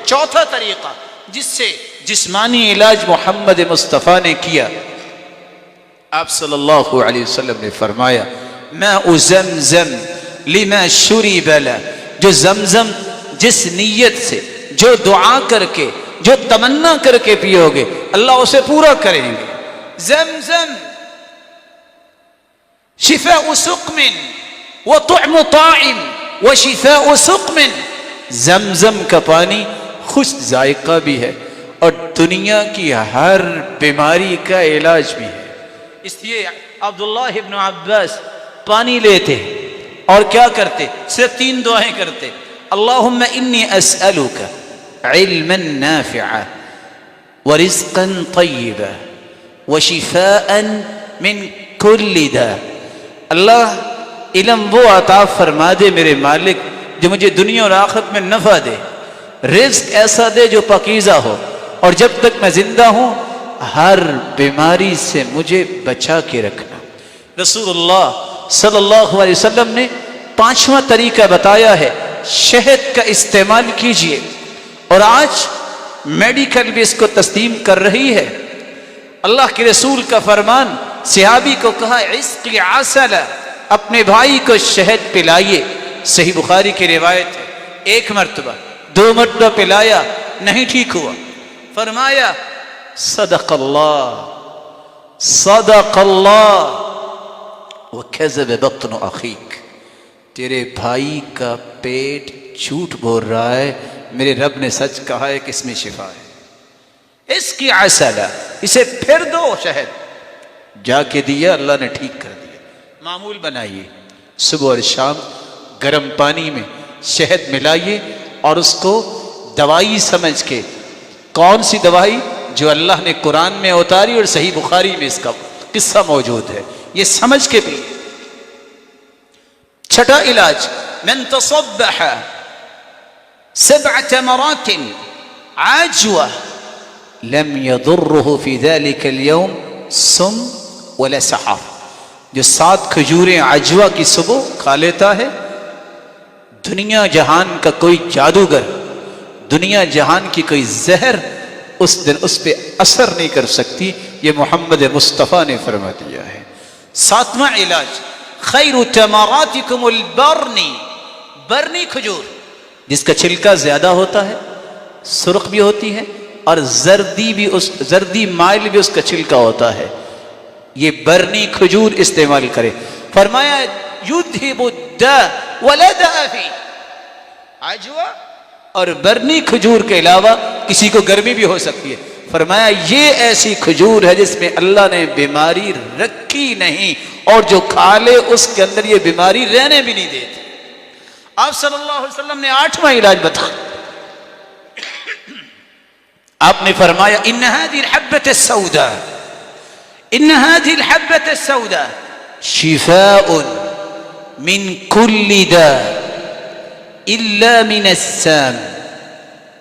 [SPEAKER 1] 4تھا طریقہ جس سے جسمانی علاج محمد مصطفیٰ نے کیا، آپ صلی اللہ علیہ وسلم نے فرمایا ماء زمزم لما شرب له، جو زمزم جس نیت سے، جو دعا کر کے، جو تمنا کر کے پیو گے، اللہ اسے پورا کریں گے۔ زمزم شفاء سقم وطعم طاعم وشفاء سقم، زمزم کا پانی خوش ذائقہ بھی ہے اور دنیا کی ہر بیماری کا علاج بھی ہے۔ اس لیے عبداللہ ابن عباس پانی لیتے اور کیا کرتے، صرف 3 دعائیں کرتے، اللہم انی اسألک علما نافعا ورزقا طیبا وشفاء من کل داء۔ اللہ علم وہ عطا فرما دے میرے مالک جو مجھے دنیا اور آخرت میں نفع دے، رزق ایسا دے جو پاکیزہ ہو، اور جب تک میں زندہ ہوں ہر بیماری سے مجھے بچا کے رکھنا۔ رسول اللہ صلی اللہ علیہ وسلم نے 5واں طریقہ بتایا ہے، شہد کا استعمال کیجئے، اور آج میڈیکل بھی اس کو تسلیم کر رہی ہے۔ اللہ کے رسول کا فرمان، صحابی کو کہا اسقی عسل، اپنے بھائی کو شہد پلائیے۔ صحیح بخاری کی روایت ہے، 1 مرتبہ 2 مرتبہ پلایا، نہیں ٹھیک ہوا، فرمایا صدق اللہ صدق اللہ وکذب بطن اخیک، تیرے بھائی کا پیٹ جھوٹ بول رہا ہے، میرے رب نے سچ کہا ہے کہ اس میں شفا ہے۔ اس کی عسل، اسے پھر دو شہد، جا کے دیا، اللہ نے ٹھیک کر دیا۔ معمول بنائیے، صبح اور شام گرم پانی میں شہد ملائیے اور اس کو دوائی سمجھ کے، کون سی دوائی؟ جو اللہ نے قرآن میں اتاری اور صحیح بخاری میں اس کا قصہ موجود ہے، یہ سمجھ کے بھی۔ چھٹا علاج، من تصبح 7 تمرات عجوة لم يضره في ذلك اليوم سم ولا سحر، جو 7 کھجوریں عجوہ کی صبح کھا لیتا ہے، دنیا جہان کا کوئی جادوگر، دنیا جہان کی کوئی زہر اس دن اس پہ اثر نہیں کر سکتی، یہ محمد مصطفیٰ نے فرما دیا ہے۔ 7واں علاج، خیر تمراتکم البرنی، برنی کھجور جس کا چھلکا زیادہ ہوتا ہے، سرخ بھی ہوتی ہے اور زردی مائل بھی اس کا چھلکا ہوتا ہے، یہ برنی کھجور استعمال کرے۔ فرمایا یذھب الداء ولا داء فی، عجوہ اور برنی کھجور کے علاوہ کسی کو گرمی بھی ہو سکتی ہے، فرمایا یہ ایسی کھجور ہے جس میں اللہ نے بیماری رکھی نہیں، اور جو کھا لے اس کے اندر یہ بیماری رہنے بھی نہیں دیتی۔ آپ صلی اللہ علیہ وسلم نے 8واں علاج بتایا، آپ نے فرمایا ان هذه الحبة السوداء، ان هذه الحبة السوداء شفاء من كل داء الا من السام۔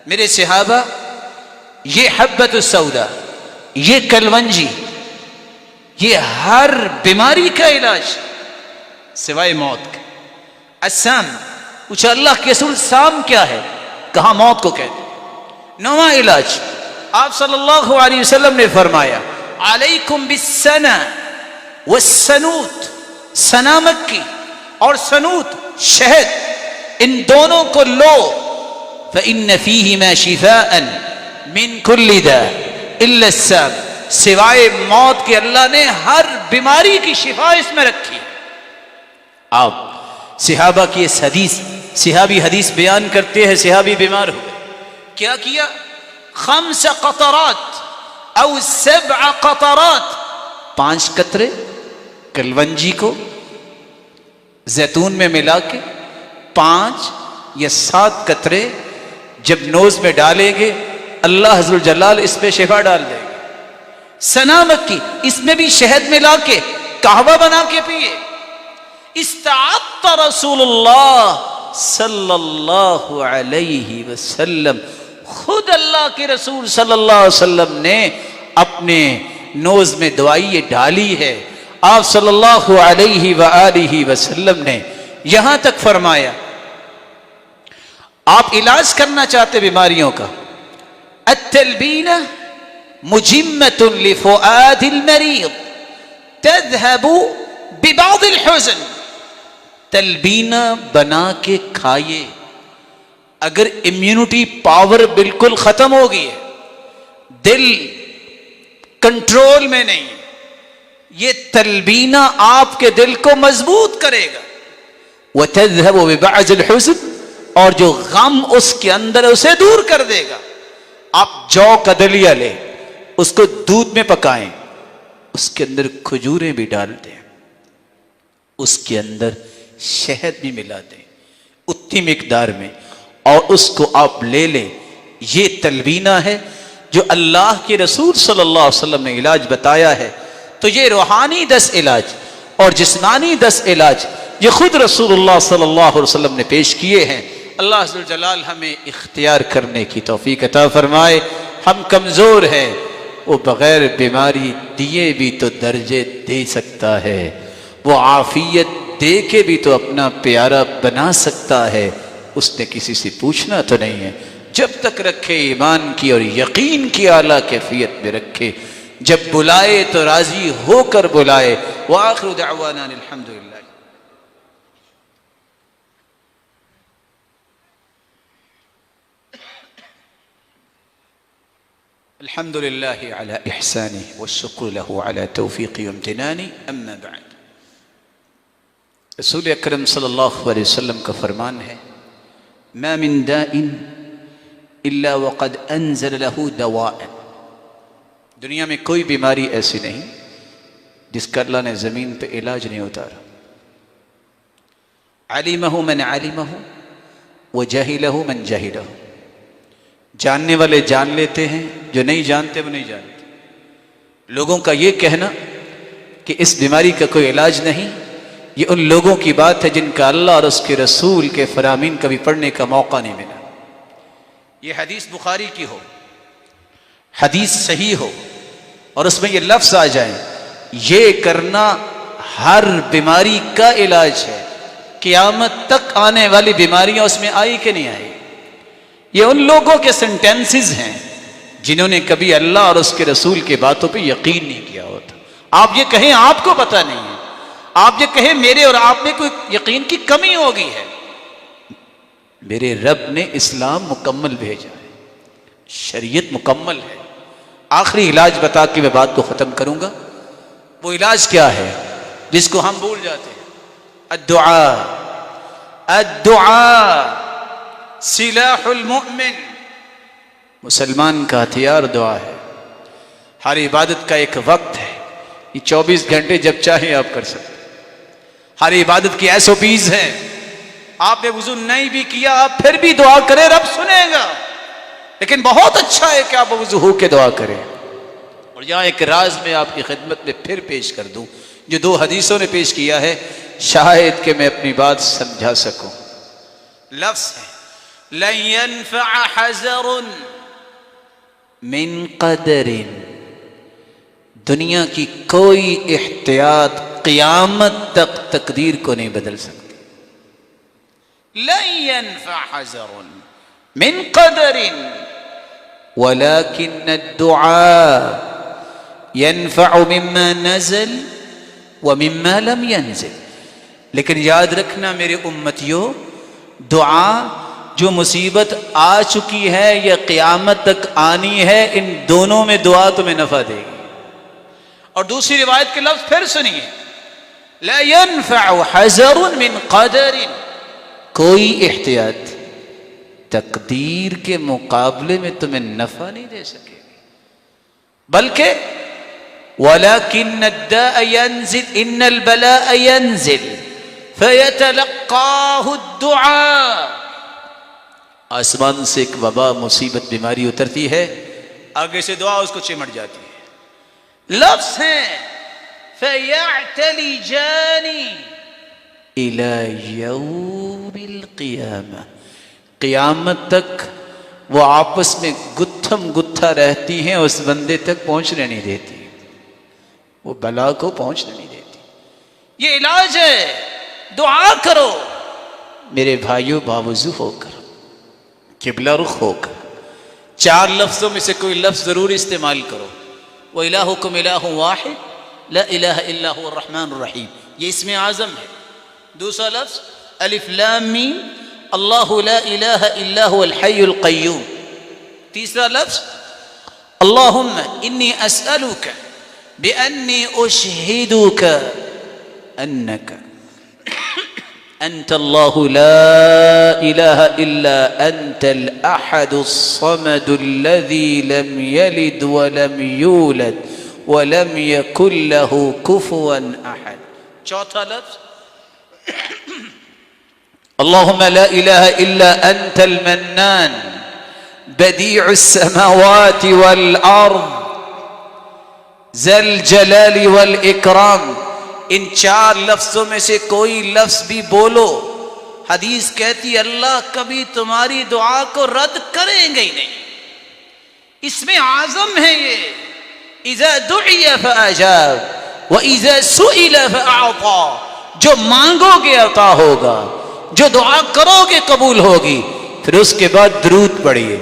[SPEAKER 1] میرے صحابہ، یہ حبۃ السوداء، یہ کلونجی، یہ ہر بیماری کا علاج سوائے موت کے۔ السام، پوچھا اللہ کے رسول سام کیا ہے؟ کہاں موت کو کہتے ہیں۔ 9واں علاج، آپ صلی اللہ علیہ وسلم نے فرمایا علیکم بالسنا والسنوت، سنا مکی اور سنوت شہد، ان دونوں کو لو، فإن فیہما شفاء من کل داء الا السام، سوائے موت کے اللہ نے ہر بیماری کی شفا اس میں رکھی۔ آپ صحابہ کی اس حدیث، صحابی حدیث بیان کرتے ہیں، صحابی بیمار ہوئے، کیا کیا؟ 5 قطرات او 7 قطرات، 5 قطرے کلونجی کو زیتون میں ملا کے 5 یا 7 قطرے جب نوز میں ڈالیں گے اللہ حضر الجلال اس پہ شفا ڈال دے گا۔ سنا مکی، اس میں بھی شہد ملا کے قہوہ بنا کے پیئے۔ استعط رسول اللہ صلی اللہ علیہ وسلم، خود اللہ کے رسول صلی اللہ علیہ وسلم نے اپنے نوز میں دوائی یہ ڈالی ہے۔ آپ صلی اللہ علیہ وآلہ وسلم نے یہاں تک فرمایا، آپ علاج کرنا چاہتے بیماریوں کا، التلبینہ مجمۃ لفؤاد المریض تذهب ببعض الحزن، تلبینہ بنا کے کھائیے۔ اگر امیونٹی پاور بالکل ختم ہو گئی ہے، دل کنٹرول میں نہیں، یہ تلبینہ آپ کے دل کو مضبوط کرے گا۔ وَتَذْهَبُ بِبَعْضِ الْحُزْنِ، اور جو غم اس کے اندر ہے اسے دور کر دے گا۔ آپ جو کا دلیا لیں، اس کو دودھ میں پکائیں، اس کے اندر کھجوریں بھی ڈال دیں، اس کے اندر شہد بھی ملا دیں اتنی مقدار میں، اور اس کو آپ لے لیں۔ یہ تلبینہ ہے جو اللہ کے رسول صلی اللہ علیہ وسلم نے علاج بتایا ہے۔ تو یہ روحانی 10 علاج اور جسمانی 10 علاج یہ خود رسول اللہ صلی اللہ علیہ وسلم نے پیش کیے ہیں۔ اللہ عز و جلال ہمیں اختیار کرنے کی توفیق عطا فرمائے۔ ہم کمزور ہیں، وہ بغیر بیماری دیے بھی تو درجے دے سکتا ہے، وہ عافیت دے کے بھی تو اپنا پیارا بنا سکتا ہے، اس نے کسی سے پوچھنا تو نہیں ہے۔ جب تک رکھے ایمان کی اور یقین کی اعلیٰ کیفیت میں رکھے، جب بلائے تو راضی ہو کر بلائے۔ وآخر دعوانا الحمدللہ۔ الحمد للہ علی احسانہ والشکر لہ علی توفیقہ وامتنانہ، اما بعد۔ رسول اکرم صلی اللہ علیہ وسلم کا فرمان ہے، ما من داء الا وقد انزل له دواء، دنیا میں کوئی بیماری ایسی نہیں جس کا اللہ نے زمین پہ علاج نہیں اتارا۔ علمہ من علمہ وَجَهِلَهُ مَنْ جَهِلَهُ، جاننے والے جان لیتے ہیں، جو نہیں جانتے وہ نہیں جانتے۔ لوگوں کا یہ کہنا کہ اس بیماری کا کوئی علاج نہیں، یہ ان لوگوں کی بات ہے جن کا اللہ اور اس کے رسول کے فرامین کبھی پڑھنے کا موقع نہیں ملا۔ یہ حدیث بخاری کی ہو، حدیث صحیح ہو، اور اس میں یہ لفظ آ جائیں، یہ کرنا ہر بیماری کا علاج ہے، قیامت تک آنے والی بیماریاں اس میں آئی کہ نہیں آئی۔ یہ ان لوگوں کے سینٹینسز ہیں جنہوں نے کبھی اللہ اور اس کے رسول کے باتوں پہ یقین نہیں کیا ہوتا۔ آپ یہ کہیں آپ کو پتہ نہیں ہے، آپ یہ کہیں میرے اور آپ میں کوئی یقین کی کمی ہوگی ہے، میرے رب نے اسلام مکمل بھیجا ہے، شریعت مکمل ہے۔ آخری علاج بتا کے میں بات کو ختم کروں گا۔ وہ علاج کیا ہے جس کو ہم بھول جاتے ہیں؟ الدعاء۔ الدعاء سلاح المؤمن، مسلمان کا ہتھیار دعا ہے۔ ہر عبادت کا ایک وقت ہے، یہ 24 گھنٹے جب چاہیں آپ کر سکتے۔ ہر عبادت کی SOPs ہیں، آپ نے وضو نہیں بھی کیا آپ پھر بھی دعا کریں، رب سنے گا، لیکن بہت اچھا ہے کہ آپ وضو ہو کے دعا کریں۔ اور یہاں ایک راز میں آپ کی خدمت میں پھر پیش کر دوں جو 2 حدیثوں نے پیش کیا ہے، شاید کہ میں اپنی بات سمجھا سکوں۔ لفظ ہے لن ينفع حذر من قدر، دنیا کی کوئی احتیاط قیامت تک تقدیر کو نہیں بدل سکتی۔ لن ينفع حذر من قدر ولكن الدعاء ينفع مما نزل ومما لم ينزل۔ لیکن یاد رکھنا میرے امتیوں، دعا جو مصیبت آ چکی ہے یا قیامت تک آنی ہے، ان دونوں میں دعا تمہیں نفع دے گی۔ اور دوسری روایت کے لفظ پھر سنیے، لا ينفع حذر من قدر، کوئی احتیاط تقدیر کے مقابلے میں تمہیں نفع نہیں دے سکے گی، بلکہ وَلَكِنَّ الدَّاءَ يَنزِلْ إِنَّ الْبَلَاءَ يَنزِلْ فَيَتَلَقَّاهُ الدُّعَاء، آسمان سے ایک وبا مصیبت بیماری اترتی ہے، آگے سے دعا اس کو چمٹ جاتی ہے۔ لفظ ہے فَيَعْتَلِجَانِ إِلَى يَوْمِ الْقِيَامَةِ، قیامت تک وہ آپس میں گتھم گتھا رہتی ہیں، اس بندے تک پہنچنے نہیں دیتی، وہ بلا کو پہنچنے نہیں دیتی۔ یہ علاج ہے، دعا کرو میرے بھائیوں، باوضو ہو کر، قبلہ رخ ہو کر، 4 لفظوں میں سے کوئی لفظ ضرور استعمال کرو۔ وَإِلَٰهُكُمْ إِلَٰهٌ وَاحِدٌ لَا إِلَٰهَ إِلَّا هُوَ الرَّحْمَٰنُ الرَّحِيمُ، یہ اسم اعظم ہے۔ دوسرا لفظ الف لام میم اللہ لا الہ الا هو الحی القیوم۔ تیسرا لفظ اللہم انی اسألک بأنی اشہدک انک انت اللہ لا الہ الا انت الاحد الصمد الذی لم یلد ولم یولد ولم یکن له کفوا احد۔ چوتھا لفظ اللهم لا إله إلا أنت المنان بديع السماوات والأرض ذا الجلال والإكرام۔ ان 4 لفظوں میں سے کوئی لفظ بھی بولو، حدیث کہتی اللہ کبھی تمہاری دعا کو رد کریں گے ہی نہیں۔ اس میں اعظم ہے یہ، اذا دعی فاجاب واذا سئل فاعطى، جو مانگو گے عطا ہوگا، جو دعا کرو گے قبول ہوگی۔ پھر اس کے بعد درود پڑھیے،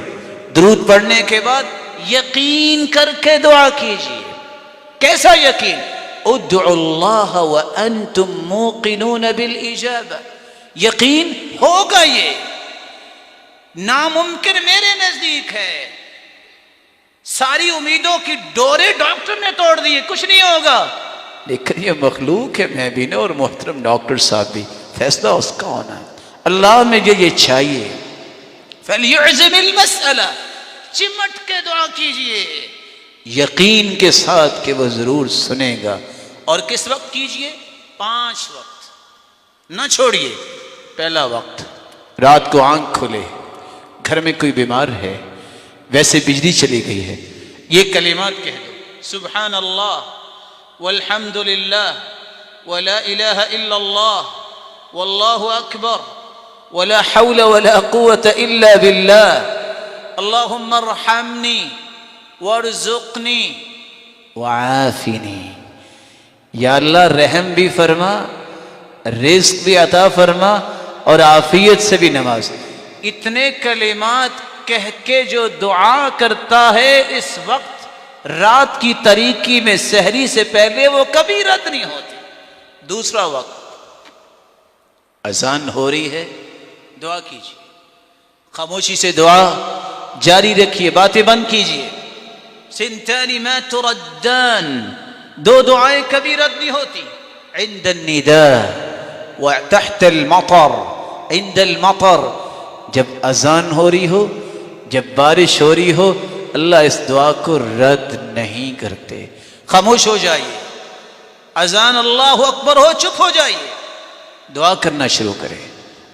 [SPEAKER 1] درود پڑھنے کے بعد یقین کر کے دعا کیجیے۔ کیسا یقین؟ ادعوا اللہ وانتم موقنون بالاجابہ، یقین ہوگا، یہ ناممکن میرے نزدیک ہے، ساری امیدوں کی ڈورے ڈاکٹر نے توڑ دی، کچھ نہیں ہوگا، لیکن یہ مخلوق ہے، میں بھی نہ اور محترم ڈاکٹر صاحب بھی، فیصلہ اس کا ہونا ہے۔ اللہ میں یہ چاہیے، فَلْيُعْزِمِ الْمَسْأَلَةِ، چمٹ کے دعا کیجئے یقین کے ساتھ کہ وہ ضرور سنے گا۔ اور کس وقت کیجئے؟ 5 وقت نہ چھوڑیے۔ پہلا وقت رات کو آنکھ کھلے، گھر میں کوئی بیمار ہے، ویسے بجلی چلی گئی ہے، یہ کلمات کہہ دو، سبحان اللہ والحمد للہ ولا الہ الا اللہ واللہ اکبر ولا حول ولا قوة الا باللہ اللہم ارحمنی وارزقنی وعافنی۔ یا اللہ رحم بھی فرما، رزق بھی عطا فرما اور عافیت سے بھی نواز۔ اتنے کلمات کہہ کے جو دعا کرتا ہے اس وقت رات کی تاریکی میں سحری سے پہلے، وہ کبھی رد نہیں ہوتی۔ دوسرا وقت اذان ہو رہی ہے، دعا کیجیے، خاموشی سے دعا جاری رکھیے، باتیں بند کیجیے۔ سنتان ما تردان، دو دعائیں کبھی رد نہیں ہوتی، عند النداء وتحت المطر۔ عند المطر، جب اذان ہو رہی ہو، جب بارش ہو رہی ہو، اللہ اس دعا کو رد نہیں کرتے۔ خاموش ہو جائیے، اذان اللہ اکبر ہو، چپ ہو جائیے، دعا کرنا شروع کریں۔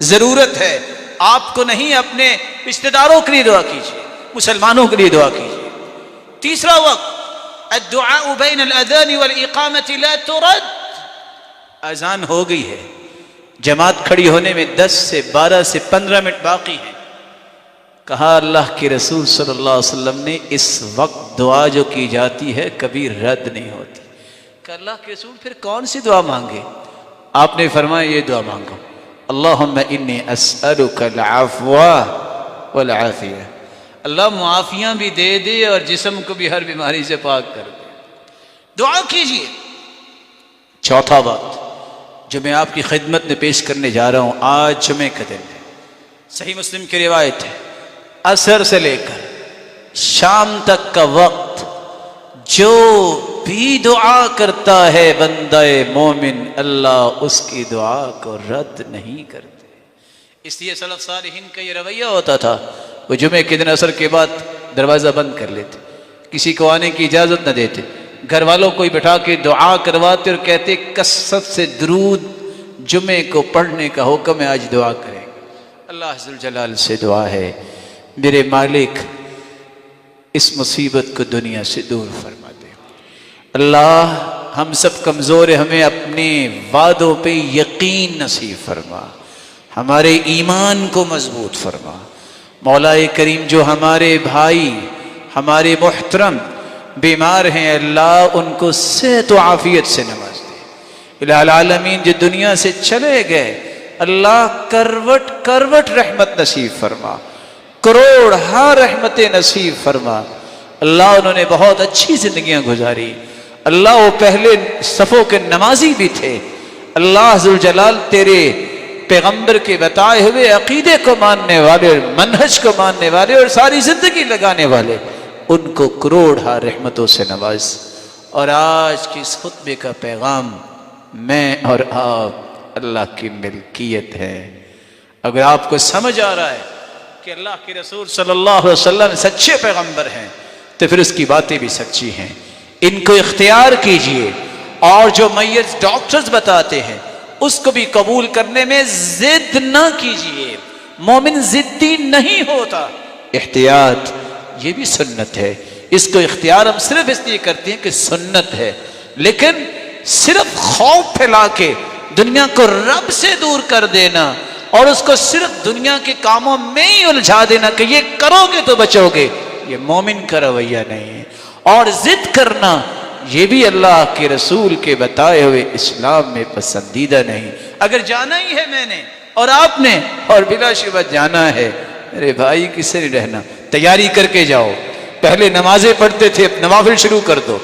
[SPEAKER 1] ضرورت ہے آپ کو نہیں، اپنے رشتہ داروں کے لیے دعا کیجیے، مسلمانوں کے لیے دعا کیجیے۔ تیسرا وقت الدعاء بین الاذان والاقامت لا ترد۔ اذان ہو گئی ہے، جماعت کھڑی ہونے میں 10 سے 12 سے 15 منٹ باقی ہیں، کہا اللہ کے رسول صلی اللہ علیہ وسلم نے اس وقت دعا جو کی جاتی ہے کبھی رد نہیں ہوتی۔ کہ اللہ کے رسول پھر کون سی دعا مانگے؟ آپ نے فرمایا یہ دعا مانگو، اللہم انی اسألک العفو والعافیہ، اللہ معافیاں بھی دے دے اور جسم کو بھی ہر بیماری سے پاک کر دے، دعا کیجئے۔ چوتھا وقت جو میں آپ کی خدمت میں پیش کرنے جا رہا ہوں، آج جمعہ کا دن ہے، صحیح مسلم کی روایت ہے، عصر سے لے کر شام تک کا وقت جو بھی دعا کرتا ہے بندہ مومن، اللہ اس کی دعا کو رد نہیں کرتے۔ اس لیے سلف صالحین کا یہ رویہ ہوتا تھا، وہ جمعے کے دن عصر کے بعد دروازہ بند کر لیتے، کسی کو آنے کی اجازت نہ دیتے، گھر والوں کو بٹھا کے دعا کرواتے اور کہتے کثرت سے درود جمعے کو پڑھنے کا حکم ہے، آج دعا کریں۔ اللہ ذوالجلال سے دعا ہے، میرے مالک اس مصیبت کو دنیا سے دور فرما دے۔ اللہ ہم سب کمزور ہیں، ہمیں اپنے وعدوں پہ یقین نصیب فرما، ہمارے ایمان کو مضبوط فرما۔ مولا کریم جو ہمارے بھائی، ہمارے محترم بیمار ہیں، اللہ ان کو صحت و عافیت سے نواز دے۔ الہ العالمین جو دنیا سے چلے گئے، اللہ کروٹ کروٹ رحمت نصیب فرما، کروڑ ہاں رحمت نصیب فرما۔ اللہ انہوں نے بہت اچھی زندگیاں گزاری، اللہ وہ پہلے صفوں کے نمازی بھی تھے، اللہ ذوالجلال تیرے پیغمبر کے بتائے ہوئے عقیدے کو ماننے والے، منہج کو ماننے والے اور ساری زندگی لگانے والے، ان کو کروڑ رحمتوں سے نواز۔ اور آج کی اس خطبے کا پیغام میں اور آپ اللہ کی ملکیت ہے۔ اگر آپ کو سمجھ آ رہا ہے کہ اللہ کے رسول صلی اللہ علیہ وسلم سچے پیغمبر ہیں تو پھر اس کی باتیں بھی سچی ہیں، ان کو اختیار کیجئے، اور جو میت ڈاکٹرز بتاتے ہیں اس کو بھی قبول کرنے میں ضد نہ کیجئے، مومن ضدی نہیں ہوتا۔ احتیاط یہ بھی سنت ہے، اس کو اختیار ہم صرف اس لیے کرتے ہیں کہ سنت ہے، لیکن صرف خوف پھیلا کے دنیا کو رب سے دور کر دینا اور اس کو صرف دنیا کے کاموں میں ہی الجھا دینا کہ یہ کرو گے تو بچو گے، یہ مومن کا رویہ نہیں ہے۔ اور ضد کرنا یہ بھی اللہ کے رسول کے بتائے ہوئے اسلام میں پسندیدہ نہیں۔ اگر جانا ہی ہے میں نے اور آپ نے، اور بلا شبہ جانا ہے، میرے بھائی کسے نہیں رہنا، تیاری کر کے جاؤ۔ پہلے نمازیں پڑھتے تھے، اب نوافل شروع کر دو،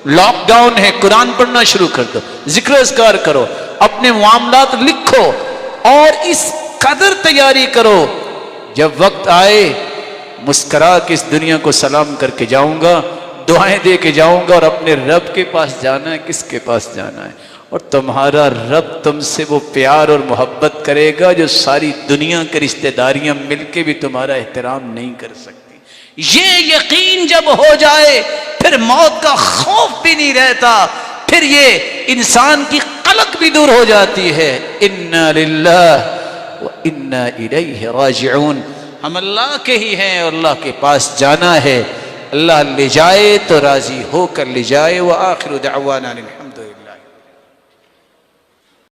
[SPEAKER 1] لاک ڈاؤن ہے، قرآن پڑھنا شروع کر دو، ذکر اذکار کرو، اپنے معاملات لکھو اور اس قدر تیاری کرو، جب وقت آئے مسکرا کے اس دنیا کو سلام کر کے جاؤں گا، دعائیں دے کے جاؤں گا، اور اپنے رب کے پاس جانا ہے۔ کس کے پاس جانا ہے؟ اور تمہارا رب تم سے وہ پیار اور محبت کرے گا جو ساری دنیا کے رشتہ داریاں مل کے بھی تمہارا احترام نہیں کر سکتی۔ یہ یقین جب ہو جائے پھر موت کا خوف بھی نہیں رہتا، پھر یہ انسان کی قلق بھی دور ہو جاتی ہے۔ انا للہ وَإِنَّا إِلَيْهِ رَاجِعُونَ. ہم اللہ کے ہی ہیں اور اللہ کے پاس جانا ہے. اللہ لے جائے تو راضی ہو کر لے جائے. وآخر دعوانا الحمد